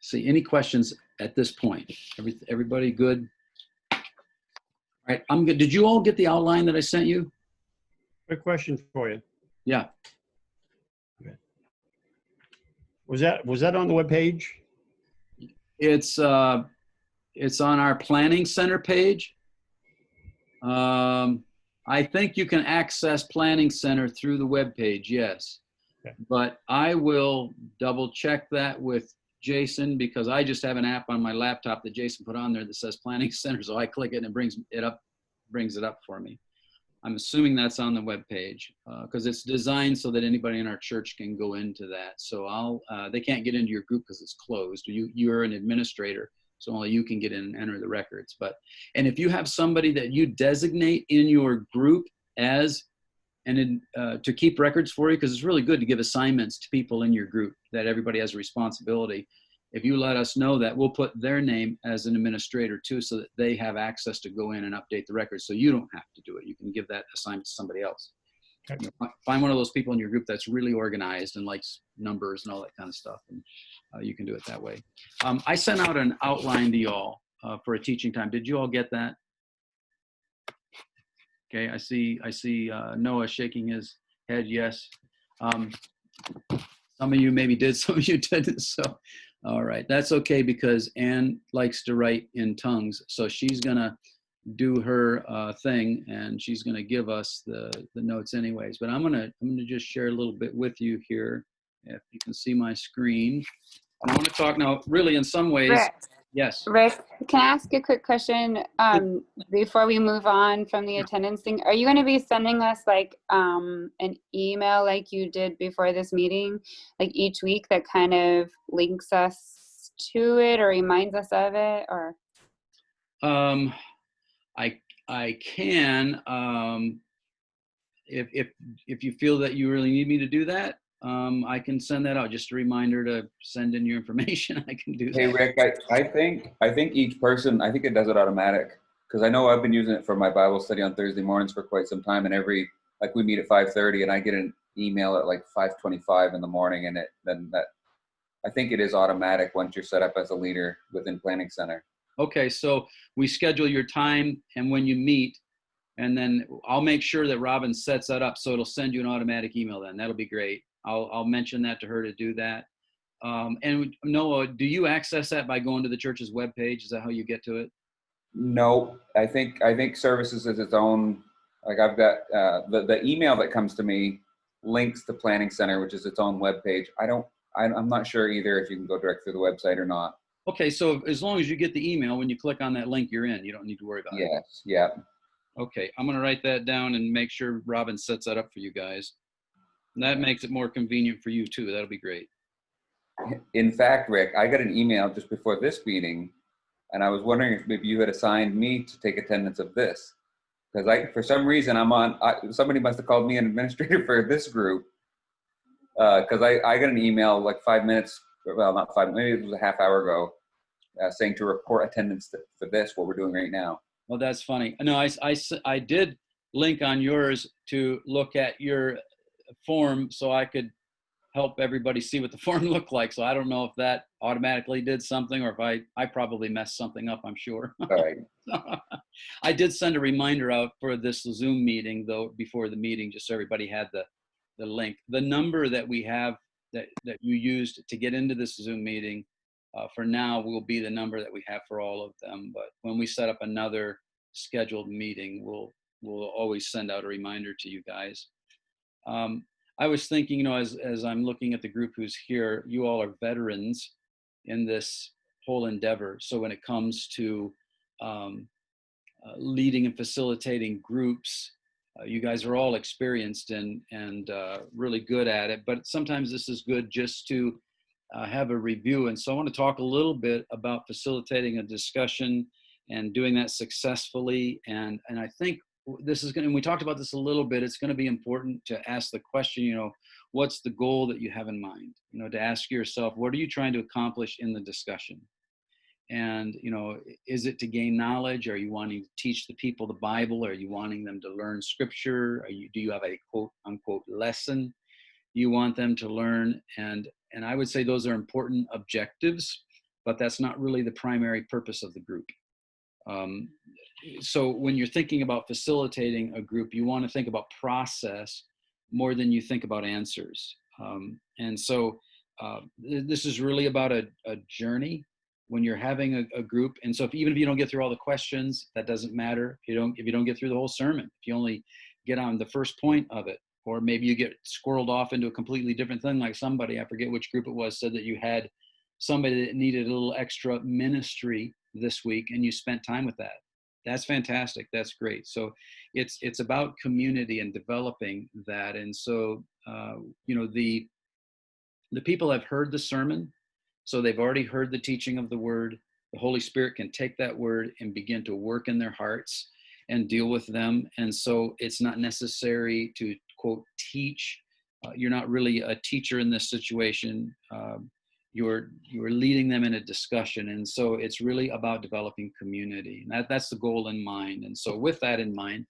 See, any questions at this point? Everybody good? All right, I'm good. Did you all get the outline that I sent you? Quick question for you. Yeah. Was that on the webpage? It's on our Planning Center page. I think you can access Planning Center through the webpage, yes. Okay. But I will double check that with Jason, because I just have an app on my laptop that Jason put on there that says Planning Center. So I click it and it brings it up for me. I'm assuming that's on the webpage because it's designed so that anybody in our church can go into that. So they can't get into your group because it's closed. You're an administrator, so only you can get in and enter the records. And if you have somebody that you designate in your group as to keep records for you, because it's really good to give assignments to people in your group that everybody has a responsibility. If you let us know that, we'll put their name as an administrator too, so that they have access to go in and update the records. So you don't have to do it. You can give that assignment to somebody else. Okay. Find one of those people in your group that's really organized and likes numbers and all that kind of stuff, and you can do it that way. I sent out an outline to y'all for a teaching time. Did you all get that? Okay, I see Noah shaking his head yes. Some of you maybe did, some of you didn't. So, all right, that's okay, because Ann likes to write in tongues, so she's gonna do her thing, and she's gonna give us the notes anyways. But I'm gonna just share a little bit with you here, if you can see my screen. And I want to talk now, really, in some ways. Rick. Yes. Rick, can I ask a quick question before we move on from the attendance thing? Are you going to be sending us like an email like you did before this meeting, like each week, that kind of links us to it or reminds us of it? Or I can, if you feel that you really need me to do that, I can send that out. Just a reminder to send in your information. I can do that. Hey, Rick, I think each person, I think it does it automatic, because I know I've been using it for my Bible study on Thursday mornings for quite some time, and we meet at 5:30 and I get an email at like 5:25 in the morning, and I think it is automatic once you're set up as a leader within Planning Center. Okay, so we schedule your time and when you meet, and then I'll make sure that Robin sets that up so it'll send you an automatic email then. That'll be great. I'll mention that to her to do that. And Noah, do you access that by going to the church's webpage? Is that how you get to it? No, I think services is its own. Like I've got the email that comes to me links to Planning Center, which is its own webpage. I'm not sure either if you can go direct through the website or not. Okay, so as long as you get the email, when you click on that link, you're in. You don't need to worry about it. Yes, yeah. Okay, I'm gonna write that down and make sure Robin sets that up for you guys. And that makes it more convenient for you too. That'll be great. In fact, Rick, I got an email just before this meeting, and I was wondering if maybe you had assigned me to take attendance of this, because for some reason somebody must have called me an administrator for this group, because I got an email like 5 minutes, well, not 5, maybe it was a half hour ago, saying to report attendance for this, what we're doing right now. Well, that's funny. No, I did link on yours to look at your form so I could help everybody see what the form looked like. So I don't know if that automatically did something, or if I probably messed something up, I'm sure. All right. I did send a reminder out for this Zoom meeting though, before the meeting, just so everybody had the link. The number that we have that you used to get into this Zoom meeting for now will be the number that we have for all of them. But when we set up another scheduled meeting, we'll always send out a reminder to you guys. I was thinking, as I'm looking at the group who's here, you all are veterans in this whole endeavor. So when it comes to leading and facilitating groups, you guys are all experienced and really good at it. But sometimes this is good just to have a review. And so I want to talk a little bit about facilitating a discussion and doing that successfully. And I think this is going to, and we talked about this a little bit, it's going to be important to ask the question, what's the goal that you have in mind? You know, to ask yourself, what are you trying to accomplish in the discussion? And, you know, is it to gain knowledge? Are you wanting to teach the people the Bible? Are you wanting them to learn scripture? Do you have a quote unquote lesson you want them to learn? And I would say those are important objectives, but that's not really the primary purpose of the group. So when you're thinking about facilitating a group, you want to think about process more than you think about answers. And so this is really about a journey when you're having a group. And so even if you don't get through all the questions, that doesn't matter. If you don't get through the whole sermon, if you only get on the first point of it, or maybe you get squirreled off into a completely different thing, like somebody, I forget which group it was, said that you had somebody that needed a little extra ministry this week and you spent time with that. That's fantastic. That's great. So it's about community and developing that. And so, you know, the people have heard the sermon, so they've already heard the teaching of the word. The Holy Spirit can take that word and begin to work in their hearts and deal with them. And so it's not necessary to, quote, teach. You're not really a teacher in this situation. You're leading them in a discussion. And so it's really about developing community. And that's the goal in mind. And so with that in mind,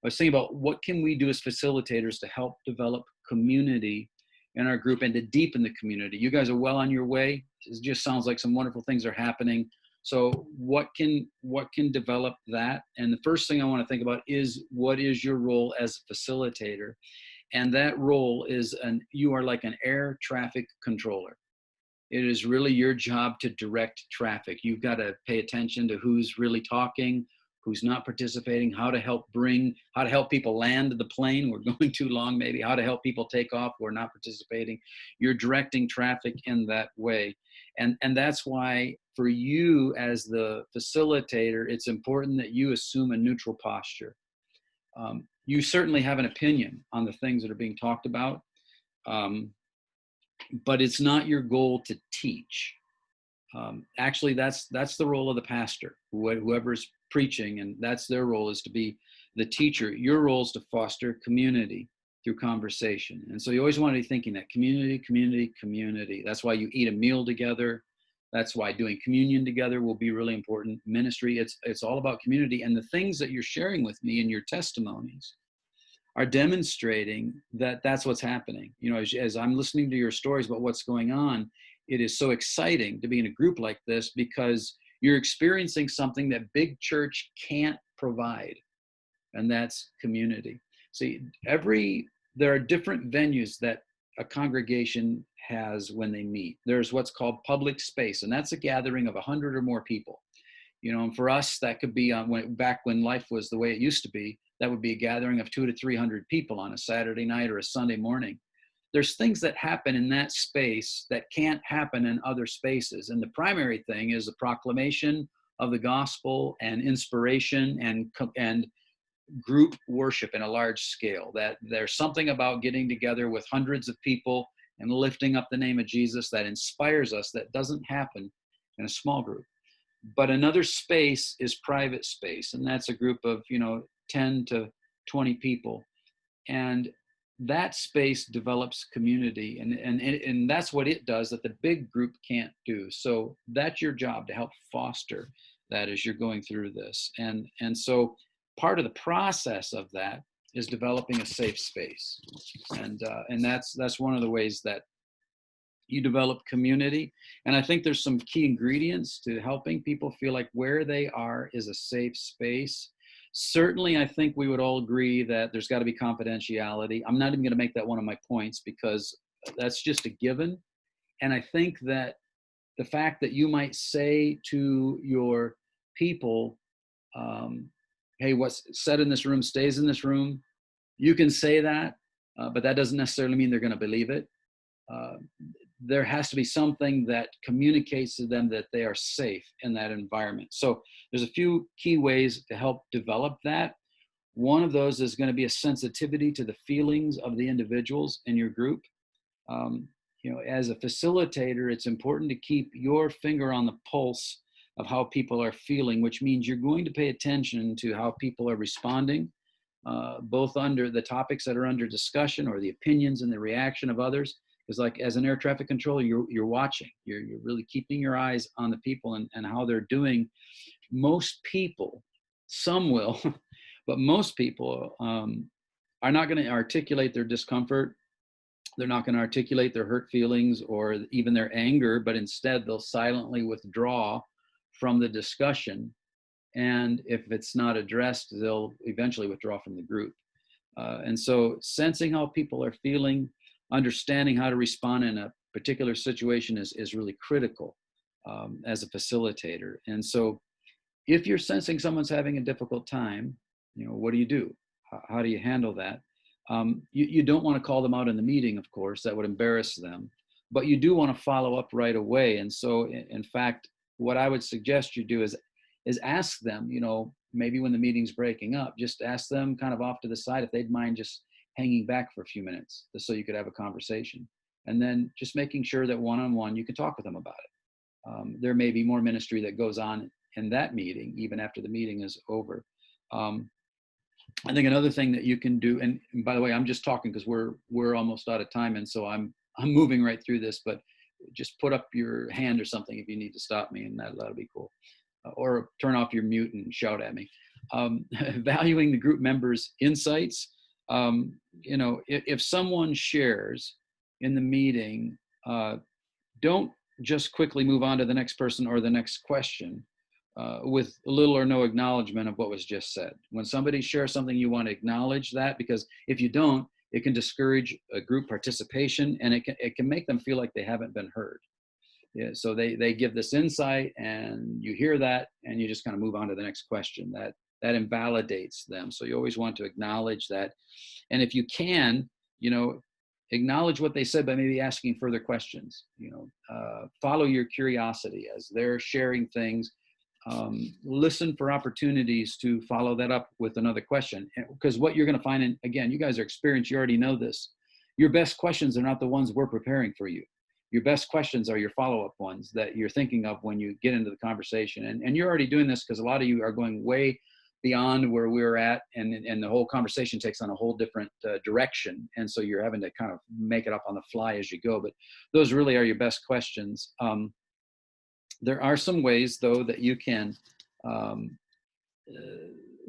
I was thinking about what can we do as facilitators to help develop community in our group and to deepen the community. You guys are well on your way. It just sounds like some wonderful things are happening. So what can develop that? And the first thing I want to think about is, what is your role as a facilitator? And that role is you are like an air traffic controller. It is really your job to direct traffic. You've got to pay attention to who's really talking, who's not participating, how to help people land the plane. We're going too long, maybe. How to help people take off who are not participating. You're directing traffic in that way. And that's why for you as the facilitator, it's important that you assume a neutral posture. You certainly have an opinion on the things that are being talked about, but it's not your goal to teach. Actually, that's the role of the pastor, whoever's preaching, and that's their role, is to be the teacher. Your role is to foster community through conversation. And so you always want to be thinking that community, community, community. That's why you eat a meal together. That's why doing communion together will be really important. Ministry, it's all about community. And the things that you're sharing with me in your testimonies are demonstrating that that's what's happening. You know, as I'm listening to your stories about what's going on, it is so exciting to be in a group like this, because you're experiencing something that big church can't provide, and that's community. See, there are different venues that a congregation has when they meet. There's what's called public space, and that's a gathering of 100 or more people. You know, and for us, that could be back when life was the way it used to be, that would be a gathering of 200 to 300 people on a Saturday night or a Sunday morning. There's things that happen in that space that can't happen in other spaces. And the primary thing is the proclamation of the gospel and inspiration and group worship in a large scale. That there's something about getting together with hundreds of people and lifting up the name of Jesus that inspires us that doesn't happen in a small group. But another space is private space, and that's a group of 10 to 20 people. And that space develops community, and that's what it does that the big group can't do. So that's your job, to help foster that as you're going through this. And so part of the process of that is developing a safe space. And that's one of the ways that you develop community. And I think there's some key ingredients to helping people feel like where they are is a safe space. Certainly, I think we would all agree that there's got to be confidentiality. I'm not even going to make that one of my points, because that's just a given. And I think that the fact that you might say to your people, hey, what's said in this room stays in this room. You can say that, but that doesn't necessarily mean they're going to believe it. There has to be something that communicates to them that they are safe in that environment. So there's a few key ways to help develop that. One of those is going to be a sensitivity to the feelings of the individuals in your group. As a facilitator, it's important to keep your finger on the pulse of how people are feeling, which means you're going to pay attention to how people are responding. both under the topics that are under discussion or the opinions and the reaction of others. Because like as an air traffic controller, you're watching, you're really keeping your eyes on the people and how they're doing. Most people, some will, but most people are not going to articulate their discomfort. They're not going to articulate their hurt feelings or even their anger, but instead they'll silently withdraw from the discussion. And if it's not addressed, they'll eventually withdraw from the group. And so sensing how people are feeling, understanding how to respond in a particular situation is really critical as a facilitator. And so if you're sensing someone's having a difficult time, what do you do? How do you handle that? You don't want to call them out in the meeting, of course, that would embarrass them, but you do want to follow up right away. And so in fact, what I would suggest you do is ask them, maybe when the meeting's breaking up, just ask them kind of off to the side if they'd mind just hanging back for a few minutes just so you could have a conversation. And then just making sure that one-on-one you can talk with them about it. There may be more ministry that goes on in that meeting, even after the meeting is over. I think another thing that you can do, and by the way, I'm just talking because we're almost out of time, and so I'm moving right through this, but just put up your hand or something if you need to stop me, and that'll be cool. Or turn off your mute and shout at me. Valuing the group members' insights. If someone shares in the meeting, don't just quickly move on to the next person or the next question with little or no acknowledgement of what was just said. When somebody shares something, you want to acknowledge that, because if you don't, it can discourage a group participation, and it can make them feel like they haven't been heard. Yeah, so they give this insight, and you hear that, and you just kind of move on to the next question. That invalidates them. So you always want to acknowledge that. And if you can, acknowledge what they said by maybe asking further questions. Follow your curiosity as they're sharing things. Listen for opportunities to follow that up with another question. Because what you're going to find, and again, you guys are experienced, you already know this, your best questions are not the ones we're preparing for you. Your best questions are your follow-up ones that you're thinking of when you get into the conversation. And you're already doing this because a lot of you are going way beyond where we're at, and the whole conversation takes on a whole different direction. And so you're having to kind of make it up on the fly as you go. But those really are your best questions. There are some ways, though, that you can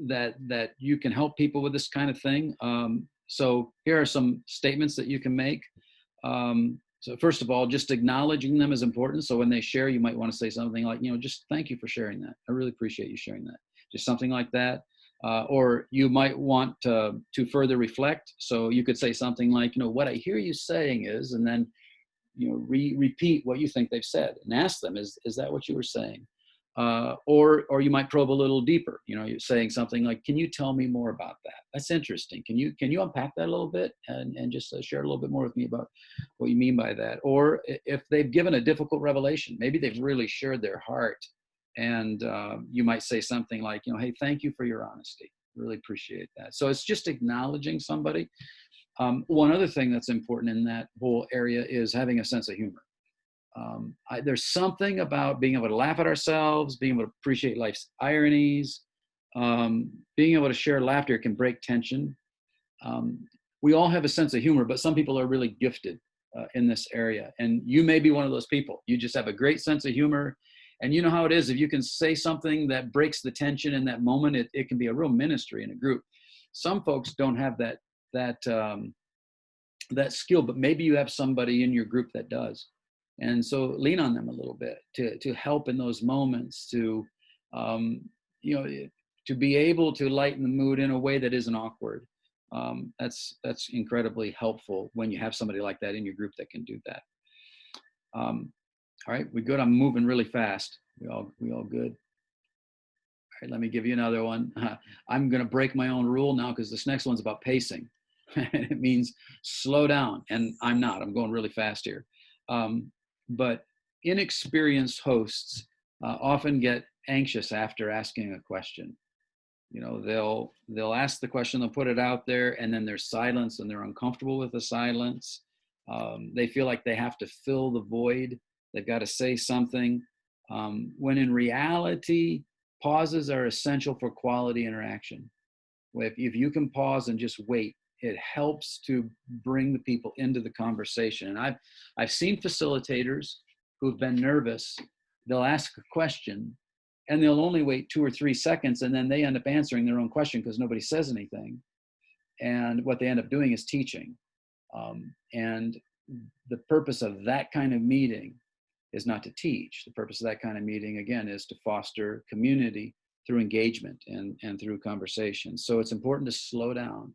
that you can help people with this kind of thing. So here are some statements that you can make. So first of all, just acknowledging them is important. So when they share, you might want to say something like, just thank you for sharing that. I really appreciate you sharing that. Just something like that. Or you might want to further reflect. So you could say something like, what I hear you saying is, and then, repeat what you think they've said and ask them, is that what you were saying? Or you might probe a little deeper. You're saying something like, can you tell me more about that? That's interesting. Can you unpack that a little bit and just share a little bit more with me about what you mean by that? Or if they've given a difficult revelation, maybe they've really shared their heart, and you might say something like, hey, thank you for your honesty. Really appreciate that. So it's just acknowledging somebody. One other thing that's important in that whole area is having a sense of humor. There's something about being able to laugh at ourselves, being able to appreciate life's ironies, being able to share laughter can break tension. We all have a sense of humor, but some people are really gifted in this area. And you may be one of those people. You just have a great sense of humor. And you know how it is. If you can say something that breaks the tension in that moment, it can be a real ministry in a group. Some folks don't have that skill, but maybe you have somebody in your group that does. And so lean on them a little bit to help in those moments, to be able to lighten the mood in a way that isn't awkward. That's incredibly helpful when you have somebody like that in your group that can do that. All right, we good? I'm moving really fast. We all good? All right, let me give you another one. I'm going to break my own rule now because this next one's about pacing. It means slow down, and I'm not. I'm going really fast here. But inexperienced hosts often get anxious after asking a question. They'll ask the question, they'll put it out there, and then there's silence, and they're uncomfortable with the silence. They feel like they have to fill the void. They've got to say something. When in reality, pauses are essential for quality interaction. If you can pause and just wait, it helps to bring the people into the conversation. And I've seen facilitators who've been nervous. They'll ask a question and they'll only wait 2 or 3 seconds, and then they end up answering their own question because nobody says anything. And what they end up doing is teaching. And the purpose of that kind of meeting is not to teach. The purpose of that kind of meeting, again, is to foster community through engagement and through conversation. So it's important to slow down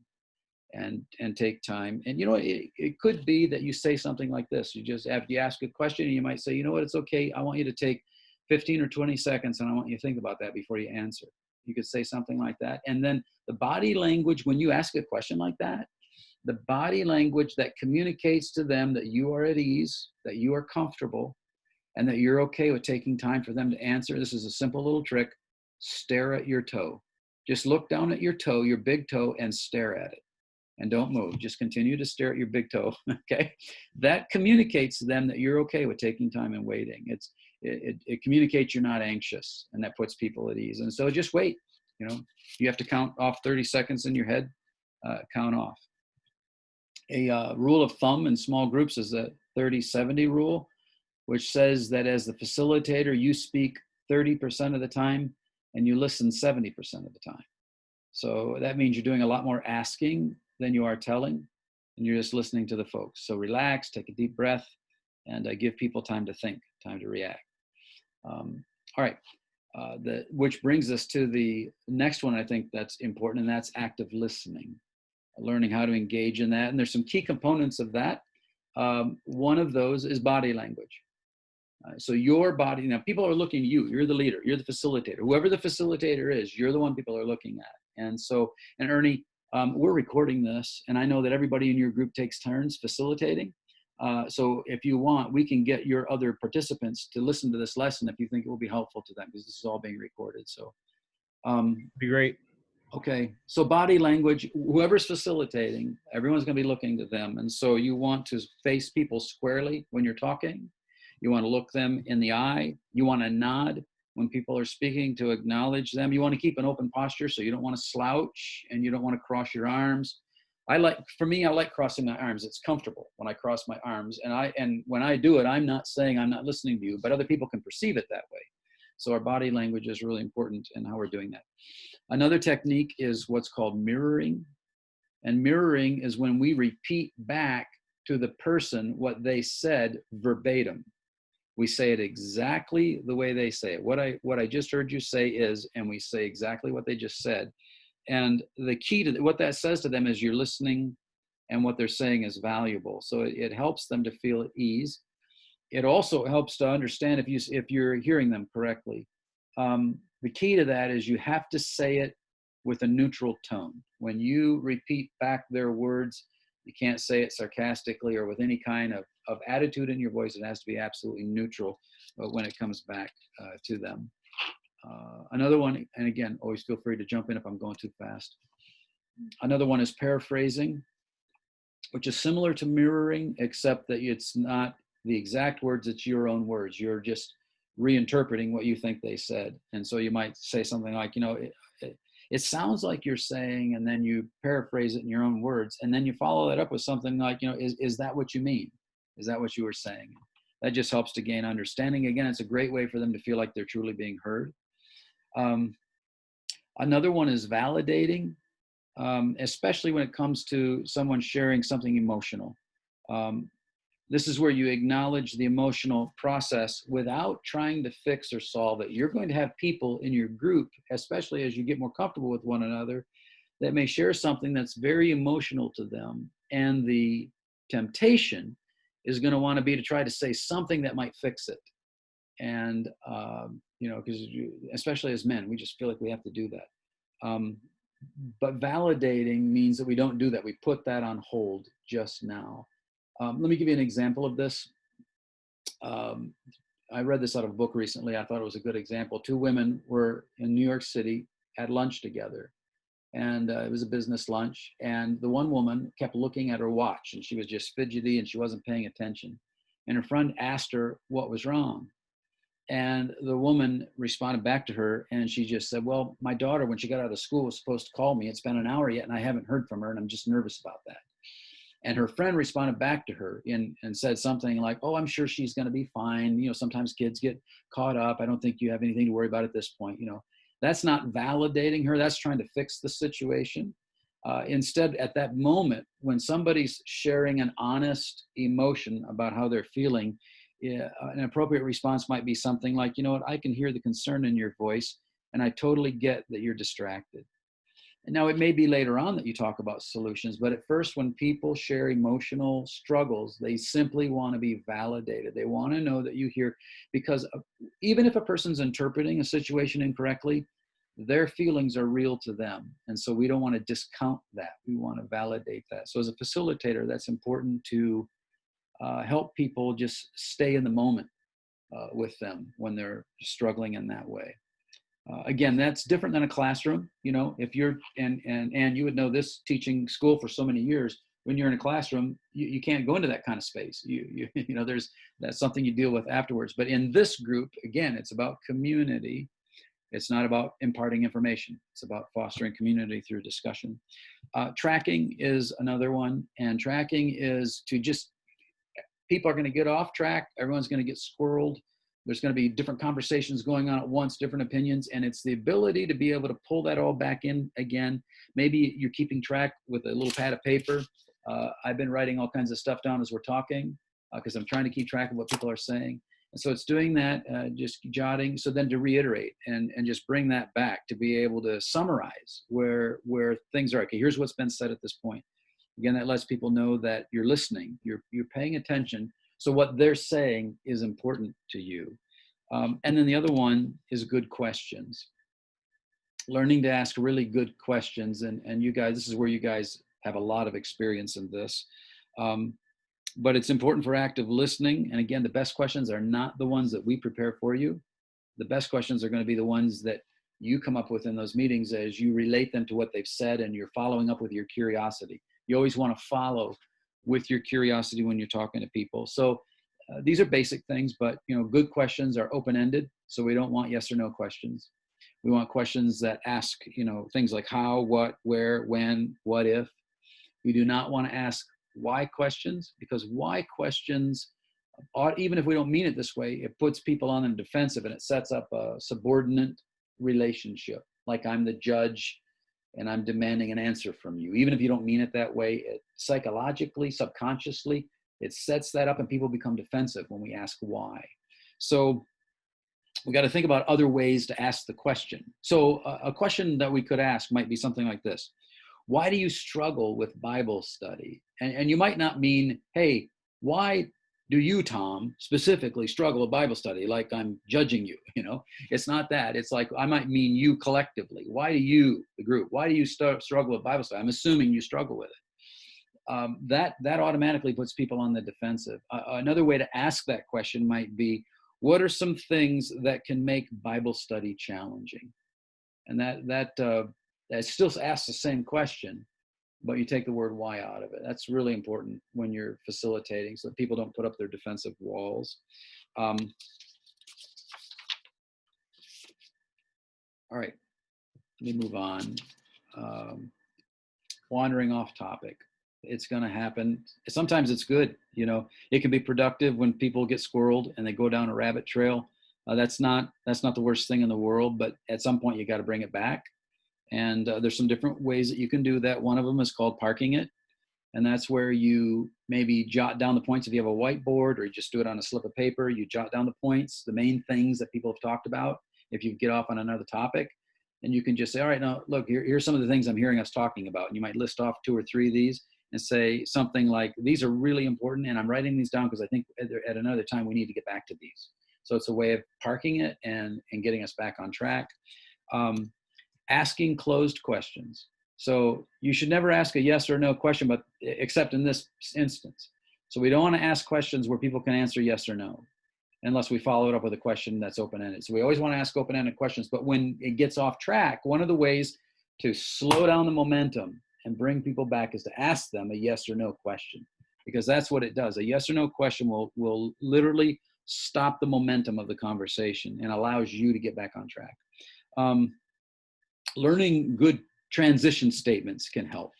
and take time. And it could be that you say something like this. You just, after you ask a question, you might say, you know what, it's okay. I want you to take 15 or 20 seconds and I want you to think about that before you answer. You could say something like that. And then the body language, when you ask a question like that, the body language that communicates to them that you are at ease, that you are comfortable, and that you're okay with taking time for them to answer. This is a simple little trick. Stare at your toe. Just look down at your toe, your big toe, and stare at it. And don't move. Just continue to stare at your big toe, okay? That communicates to them that you're okay with taking time and waiting. It communicates you're not anxious, and that puts people at ease. And so just wait. You have to count off 30 seconds in your head, count off. A rule of thumb in small groups is the 30-70 rule, which says that as the facilitator, you speak 30% of the time and you listen 70% of the time. So that means you're doing a lot more asking than you are telling, and you're just listening to the folks. So relax, take a deep breath, and give people time to think, time to react. All right, which brings us to the next one I think that's important, and that's active listening, learning how to engage in that. And there's some key components of that. One of those is body language. So your body, now people are looking at you, you're the leader, you're the facilitator. Whoever the facilitator is, you're the one people are looking at. And so, and Ernie, we're recording this, and I know that everybody in your group takes turns facilitating. So if you want, we can get your other participants to listen to this lesson if you think it will be helpful to them, because this is all being recorded. So Be great. okay, so body language, whoever's facilitating, everyone's gonna be looking to them. And so you want to face people squarely when you're talking. You wanna look them in the eye. You wanna nod when people are speaking to acknowledge them. You wanna keep an open posture, so you don't wanna slouch and you don't wanna cross your arms. For me, I like crossing my arms. It's comfortable when I cross my arms. And when I do it, I'm not saying I'm not listening to you, but other people can perceive it that way. So our body language is really important in how we're doing that. Another technique is what's called mirroring. And mirroring is when we repeat back to the person what they said verbatim. We say it exactly the way they say it. What I just heard you say is, and we say exactly what they just said. And the key to what that says to them is you're listening and what they're saying is valuable. So it helps them to feel at ease. It also helps to understand if you're hearing them correctly. The key to that is you have to say it with a neutral tone. When you repeat back their words, you can't say it sarcastically or with any kind of attitude in your voice. It has to be absolutely neutral when it comes back to them. Another one, and again, always feel free to jump in if I'm going too fast. Another one is paraphrasing, which is similar to mirroring, except that it's not the exact words, it's your own words. You're just reinterpreting what you think they said. And so you might say something like, it sounds like you're saying, and then you paraphrase it in your own words, and then you follow that up with something like, is that what you mean? Is that what you were saying? That just helps to gain understanding. Again, it's a great way for them to feel like they're truly being heard. Another one is validating, especially when it comes to someone sharing something emotional. This is where you acknowledge the emotional process without trying to fix or solve it. You're going to have people in your group, especially as you get more comfortable with one another, that may share something that's very emotional to them. And the temptation is going to want to be to try to say something that might fix it. And, because especially as men, we just feel like we have to do that. But validating means that we don't do that. We put that on hold just now. Let me give you an example of this. I read this out of a book recently. I thought it was a good example. Two women were in New York City at lunch together. And it was a business lunch. And the one woman kept looking at her watch, and she was just fidgety and she wasn't paying attention. And her friend asked her what was wrong. And the woman responded back to her, and she just said, well, my daughter, when she got out of school, was supposed to call me. It's been an hour yet, and I haven't heard from her, and I'm just nervous about that. And her friend responded back to her and said something like, oh, I'm sure she's going to be fine. You know, sometimes kids get caught up. I don't think you have anything to worry about at this point. You know, that's not validating her. That's trying to fix the situation. Instead, at that moment, when somebody's sharing an honest emotion about how they're feeling, an appropriate response might be something like, you know what, I can hear the concern in your voice, and I totally get that you're distracted. Now, it may be later on that you talk about solutions, but at first, when people share emotional struggles, they simply want to be validated. They want to know that you hear, because even if a person's interpreting a situation incorrectly, their feelings are real to them. And so we don't want to discount that. We want to validate that. So as a facilitator, that's important to help people just stay in the moment with them when they're struggling in that way. Again, that's different than a classroom. You know, if you're, and you would know this, teaching school for so many years, when you're in a classroom, you can't go into that kind of space. You know, that's something you deal with afterwards. But in this group, again, it's about community. It's not about imparting information. It's about fostering community through discussion. Tracking is another one. And tracking is to just, people are going to get off track. Everyone's going to get squirreled. There's going to be different conversations going on at once, different opinions, and it's the ability to be able to pull that all back in again. Maybe you're keeping track with a little pad of paper. I've been writing all kinds of stuff down as we're talking because I'm trying to keep track of what people are saying. And so it's doing that, just jotting. So then to reiterate and just bring that back to be able to summarize where things are. Okay, here's what's been said at this point. Again, that lets people know that you're listening, you're paying attention. So what they're saying is important to you. And then the other one is good questions. Learning to ask really good questions. And you guys, this is where you guys have a lot of experience in this. But it's important for active listening. And again, the best questions are not the ones that we prepare for you. The best questions are going to be the ones that you come up with in those meetings as you relate them to what they've said and you're following up with your curiosity. You always want to follow with your curiosity when you're talking to people. So these are basic things, but you know, good questions are open-ended. So we don't want yes or no questions. We want questions that ask, you know, things like how, what, where, when, what if. We do not want to ask why questions, because why questions, even if we don't mean it this way, it puts people on the defensive and it sets up a subordinate relationship. Like I'm the judge and I'm demanding an answer from you. Even if you don't mean it that way, it psychologically, subconsciously, it sets that up and people become defensive when we ask why. So we got to think about other ways to ask the question. So a question that we could ask might be something like this. Why do you struggle with Bible study? And you might not mean, hey, why do you, Tom, specifically struggle with Bible study? Like I'm judging you, you know? It's not that. It's like, I might mean you collectively. Why do you, the group, why do you struggle with Bible study? I'm assuming you struggle with it. That automatically puts people on the defensive. Another way to ask that question might be, what are some things that can make Bible study challenging? And that still asks the same question, but you take the word why out of it. That's really important when you're facilitating so that people don't put up their defensive walls. All right, let me move on. Wandering off topic. It's going to happen. Sometimes it's good. You know, it can be productive when people get squirreled and they go down a rabbit trail. That's not the worst thing in the world, but at some point you got to bring it back. And there's some different ways that you can do that. One of them is called parking it. And that's where you maybe jot down the points. If you have a whiteboard or you just do it on a slip of paper, you jot down the points, the main things that people have talked about. If you get off on another topic, and you can just say, all right, now look, here's some of the things I'm hearing us talking about. And you might list off 2 or 3 of these and say something like, these are really important. And I'm writing these down because I think at another time we need to get back to these. So it's a way of parking it and getting us back on track. Asking closed questions. So you should never ask a yes or no question, but except in this instance. So we don't want to ask questions where people can answer yes or no, unless we follow it up with a question that's open-ended. So we always want to ask open-ended questions, but when it gets off track, one of the ways to slow down the momentum and bring people back is to ask them a yes or no question, because that's what it does. A yes or no question will literally stop the momentum of the conversation and allows you to get back on track. Learning good transition statements can help.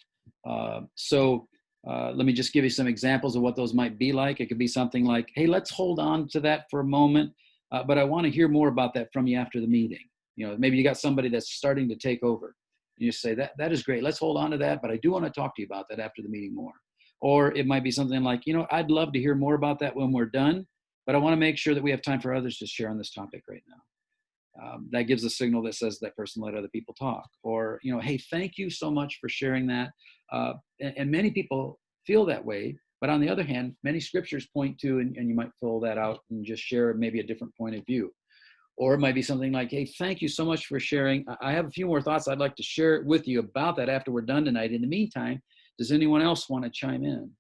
Let me just give you some examples of what those might be like. It could be something like, hey, let's hold on to that for a moment, but I want to hear more about that from you after the meeting. You know, maybe you got somebody that's starting to take over. You say, that is great. Let's hold on to that, but I do want to talk to you about that after the meeting more. Or it might be something like, you know, I'd love to hear more about that when we're done, but I want to make sure that we have time for others to share on this topic right now. That gives a signal that says that person let other people talk. Or, you know, hey, thank you so much for sharing that. And many people feel that way. But on the other hand, many scriptures point to, and you might fill that out and just share maybe a different point of view. Or it might be something like, hey, thank you so much for sharing. I have a few more thoughts I'd like to share with you about that after we're done tonight. In the meantime, does anyone else want to chime in?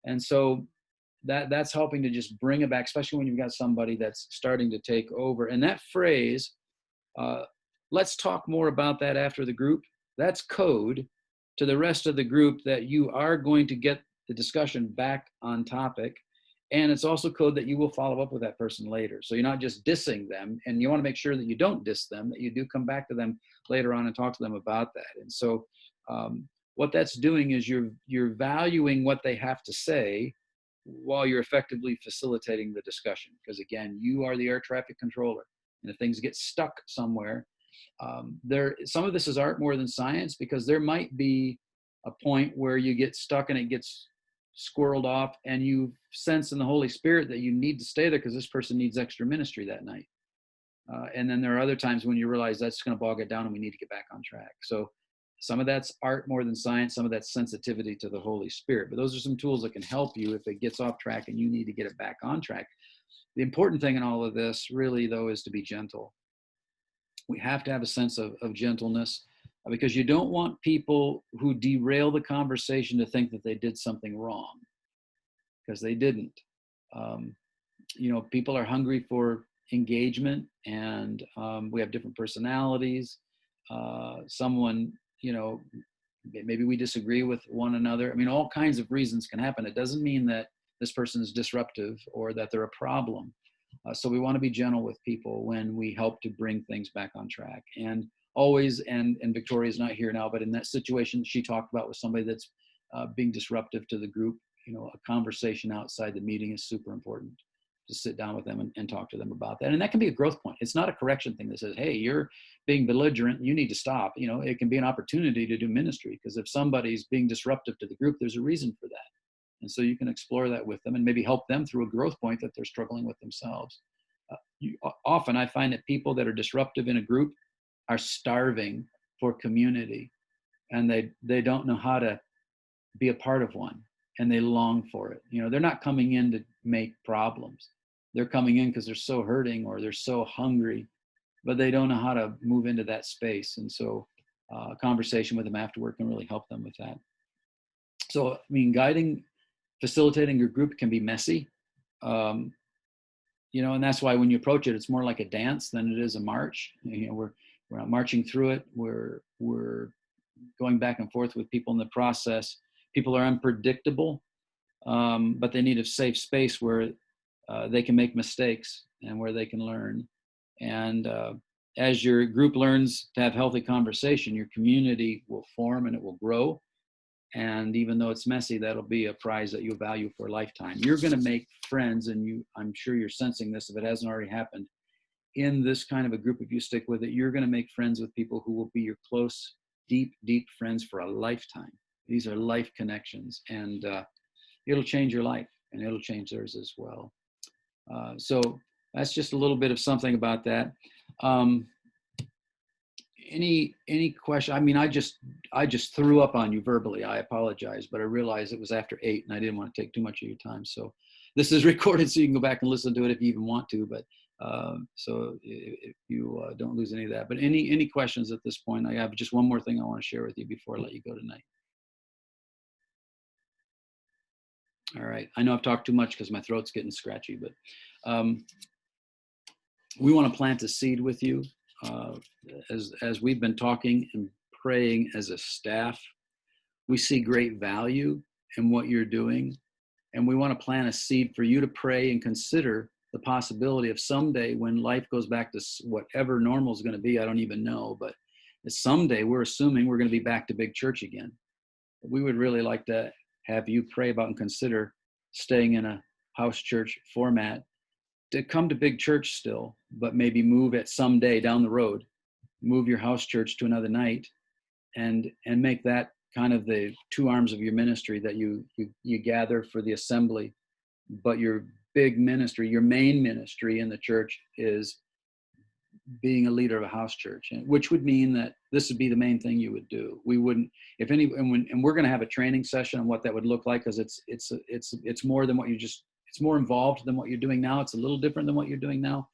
And so that's helping to just bring it back, especially when you've got somebody that's starting to take over. And that phrase, let's talk more about that after the group, that's code to the rest of the group that you are going to get the discussion back on topic. And it's also code that you will follow up with that person later. So you're not just dissing them, and you want to make sure that you don't diss them, that you do come back to them later on and talk to them about that. And so what that's doing is you're valuing what they have to say while you're effectively facilitating the discussion. Because again, you are the air traffic controller. And if things get stuck somewhere, some of this is art more than science, because there might be a point where you get stuck and it gets squirreled off, and you sense in the Holy Spirit that you need to stay there because this person needs extra ministry that night. And then there are other times when you realize that's going to bog it down and we need to get back on track. So some of that's art more than science, some of that's sensitivity to the Holy Spirit. But those are some tools that can help you if it gets off track and you need to get it back on track. The important thing in all of this really, though, is to be gentle. We have to have a sense of gentleness, because you don't want people who derail the conversation to think that they did something wrong, because they didn't. You know, people are hungry for engagement, and we have different personalities. Someone, you know, maybe we disagree with one another. I mean, all kinds of reasons can happen. It doesn't mean that this person is disruptive or that they're a problem. So we want to be gentle with people when we help to bring things back on track. And always, and Victoria's not here now, but in that situation she talked about with somebody that's being disruptive to the group, you know, a conversation outside the meeting is super important. To sit down with them and talk to them about that. And that can be a growth point. It's not a correction thing that says, hey, you're being belligerent, you need to stop. You know, it can be an opportunity to do ministry, because if somebody's being disruptive to the group, there's a reason for that. And so you can explore that with them and maybe help them through a growth point that they're struggling with themselves. Often I find that people that are disruptive in a group are starving for community, and they don't know how to be a part of one, and they long for it. You know, they're not coming in to make problems. They're coming in because they're so hurting or they're so hungry, but they don't know how to move into that space. And so a conversation with them afterward can really help them with that. So, I mean, facilitating your group can be messy. You know, and that's why when you approach it, it's more like a dance than it is a march. You know, we're not marching through it. We're going back and forth with people in the process. People are unpredictable, but they need a safe space where they can make mistakes and where they can learn. And as your group learns to have healthy conversation, your community will form and it will grow. And even though it's messy, that'll be a prize that you'll value for a lifetime. You're going to make friends, and I'm sure you're sensing this if it hasn't already happened. In this kind of a group, if you stick with it, you're going to make friends with people who will be your close, deep, deep friends for a lifetime. These are life connections, and it'll change your life, and it'll change theirs as well. So that's just a little bit of something about that. Any question? I mean, I just threw up on you verbally. I apologize, but I realized it was after 8 and I didn't want to take too much of your time. So this is recorded, so you can go back and listen to it if you even want to. But so if you don't lose any of that. But any questions at this point? I have just one more thing I want to share with you before I let you go tonight. All right. I know I've talked too much because my throat's getting scratchy, but we want to plant a seed with you. As we've been talking and praying as a staff, we see great value in what you're doing, and we want to plant a seed for you to pray and consider the possibility of someday when life goes back to whatever normal is going to be, I don't even know, but someday we're assuming we're going to be back to big church again. We would really like to have you pray about and consider staying in a house church format, to come to big church still, but maybe move it someday down the road, move your house church to another night, and make that kind of the two arms of your ministry, that you gather for the assembly, but your big ministry, your main ministry in the church is being a leader of a house church, which would mean that this would be the main thing you would do. We wouldn't, if any, and we're going to have a training session on what that would look like, because it's more than what you just, it's more involved than what you're doing now. It's a little different than what you're doing now.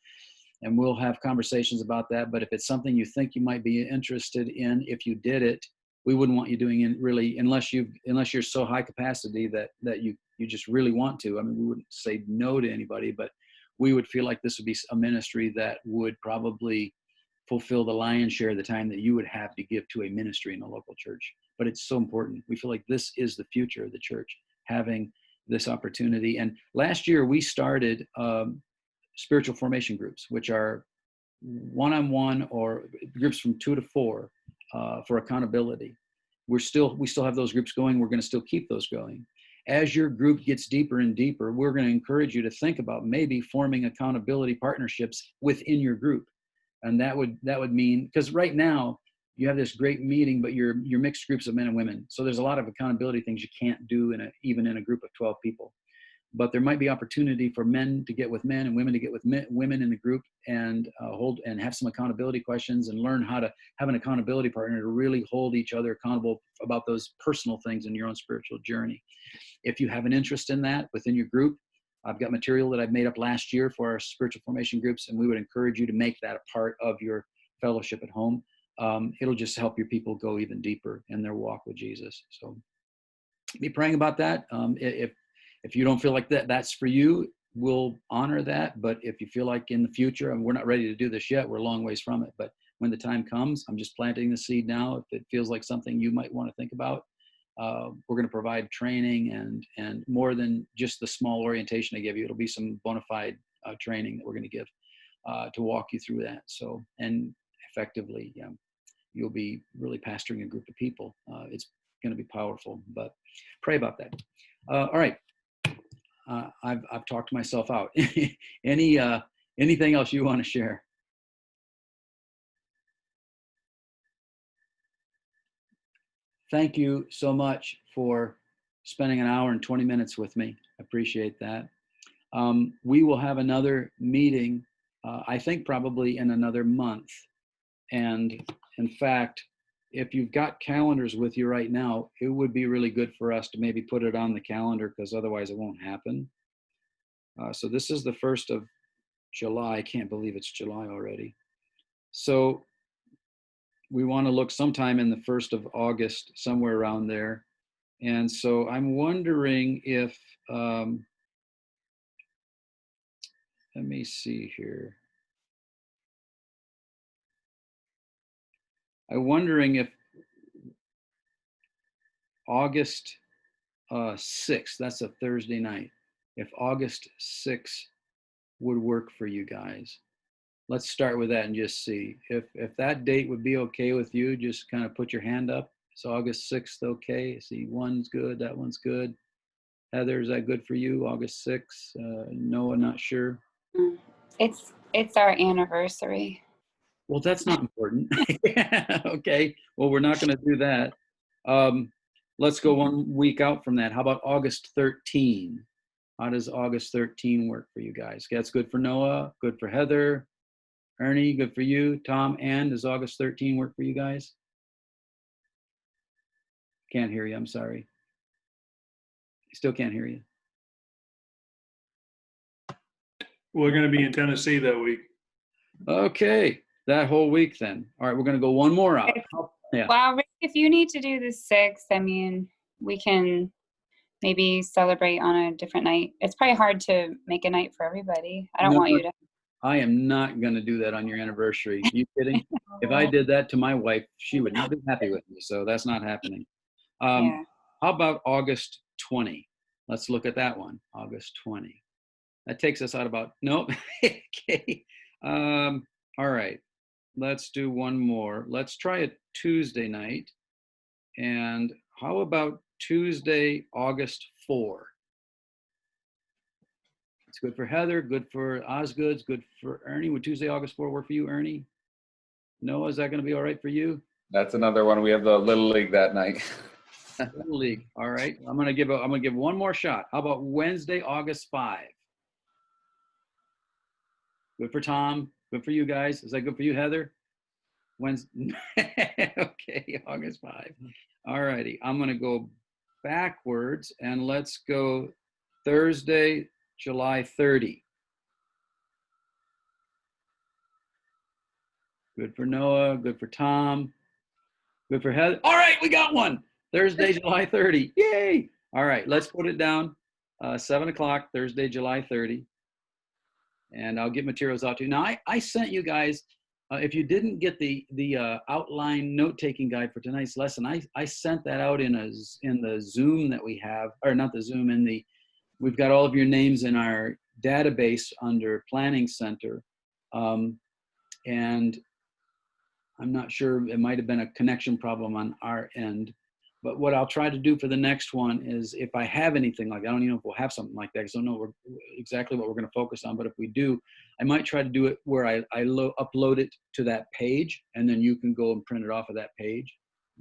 And we'll have conversations about that. But if it's something you think you might be interested in, if you did it, we wouldn't want you doing it really, unless you're so high capacity that you just really want to. I mean, we wouldn't say no to anybody, but we would feel like this would be a ministry that would probably fulfill the lion's share of the time that you would have to give to a ministry in a local church. But it's so important. We feel like this is the future of the church, having this opportunity. And last year we started spiritual formation groups, which are one-on-one or groups from 2 to 4 for accountability. We still have those groups going. We're going to still keep those going. As your group gets deeper and deeper, we're going to encourage you to think about maybe forming accountability partnerships within your group. And that would mean, because right now you have this great meeting, but you're mixed groups of men and women. So there's a lot of accountability things you can't do even in a group of 12 people. But there might be opportunity for men to get with men and women to get with women in the group, and hold and have some accountability questions, and learn how to have an accountability partner to really hold each other accountable about those personal things in your own spiritual journey. If you have an interest in that within your group, I've got material that I've made up last year for our spiritual formation groups, and we would encourage you to make that a part of your fellowship at home. It'll just help your people go even deeper in their walk with Jesus. So be praying about that. If you don't feel like that's for you, we'll honor that. But if you feel like in the future, and we're not ready to do this yet, we're a long ways from it, but when the time comes, I'm just planting the seed now. If it feels like something you might want to think about, we're going to provide training and more than just the small orientation I give you. It'll be some bona fide training that we're going to give to walk you through that. So, and effectively, you'll be really pastoring a group of people. It's going to be powerful, but pray about that. All right. I've talked myself out. Anything else you want to share? Thank you so much for spending an hour and 20 minutes with me. I appreciate that. We will have another meeting, I think probably in another month. And in fact, if you've got calendars with you right now, it would be really good for us to maybe put it on the calendar, because otherwise it won't happen. So this is the 1st of July. I can't believe it's July already. So we want to look sometime in the 1st of August, somewhere around there. And so I'm wondering if, let me see here. I'm wondering if August 6th, that's a Thursday night, if August 6th would work for you guys. Let's start with that and just see. If that date would be okay with you, just kind of put your hand up. Is August 6th okay? See, one's good, that one's good. Heather, is that good for you, August 6th? Noah, not sure. It's our anniversary. Well, that's not important. Okay, well, we're not going to do that. Let's go 1 week out from that. How about August 13? How does August 13 work for you guys? Okay, that's good for Noah, good for Heather. Ernie, good for you. Tom, Ann, does August 13 work for you guys? Can't hear you, I'm sorry. Still can't hear you. We're going to be in Tennessee that week. Okay, that whole week then. All right, we're going to go one more out. Yeah. Well, Rick, if you need to do the 6th, I mean, we can maybe celebrate on a different night. It's probably hard to make a night for everybody. I don't want you to. I am not going to do that on your anniversary. Are you kidding? If I did that to my wife, she would not be happy with me. So that's not happening. Yeah. How about August 20? Let's look at that one. August 20. That takes us out about, nope. Okay. All right. Let's do one more. Let's try a Tuesday night. And how about Tuesday, August 4? It's good for Heather, good for Osgood's, good for Ernie. Would Tuesday, August 4 work for you, Ernie? Noah, is that going to be all right for you? That's another one. We have the Little League that night. Little League. All right. I'm gonna give one more shot. How about Wednesday, August 5? Good for Tom. Good for you guys. Is that good for you, Heather? Wednesday. Okay, August 5. All righty. I'm gonna go backwards and let's go Thursday, July 30. Good for Noah. Good for Tom. Good for Heather. All right, we got one. Thursday, July 30. Yay! All right, let's put it down. 7 o'clock, Thursday, July 30. And I'll get materials out to you. Now, I sent you guys, if you didn't get the outline note-taking guide for tonight's lesson, I sent that out in the Zoom that we have, or not the Zoom, we've got all of your names in our database under Planning Center. And I'm not sure, it might have been a connection problem on our end. But what I'll try to do for the next one is if I have anything like that, I don't even know if we'll have something like that because I don't know exactly what we're going to focus on. But if we do, I might try to do it where I upload it to that page and then you can go and print it off of that page.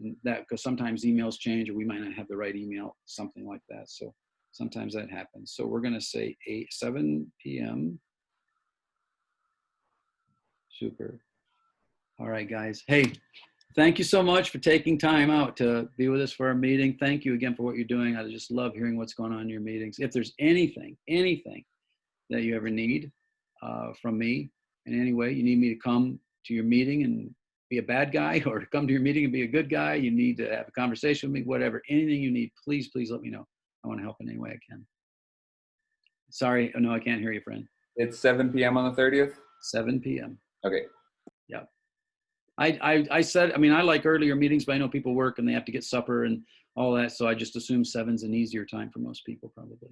And that, because sometimes emails change or we might not have the right email, something like that. So sometimes that happens. So we're going to say 7 p.m. Super. All right, guys. Hey, thank you so much for taking time out to be with us for our meeting. Thank you again for what you're doing. I just love hearing what's going on in your meetings. If there's anything that you ever need from me in any way, you need me to come to your meeting and be a bad guy or to come to your meeting and be a good guy, you need to have a conversation with me, whatever, anything you need, please let me know. I want to help in any way I can. Sorry, no, I can't hear you, friend. It's 7 p.m. on the 30th? 7 p.m. Okay. Yeah. I said, I mean, I like earlier meetings, but I know people work and they have to get supper and all that. So I just assume 7's an easier time for most people, probably.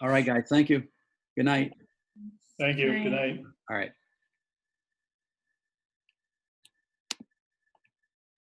All right, guys. Thank you. Good night. Thank you. Good night. All right.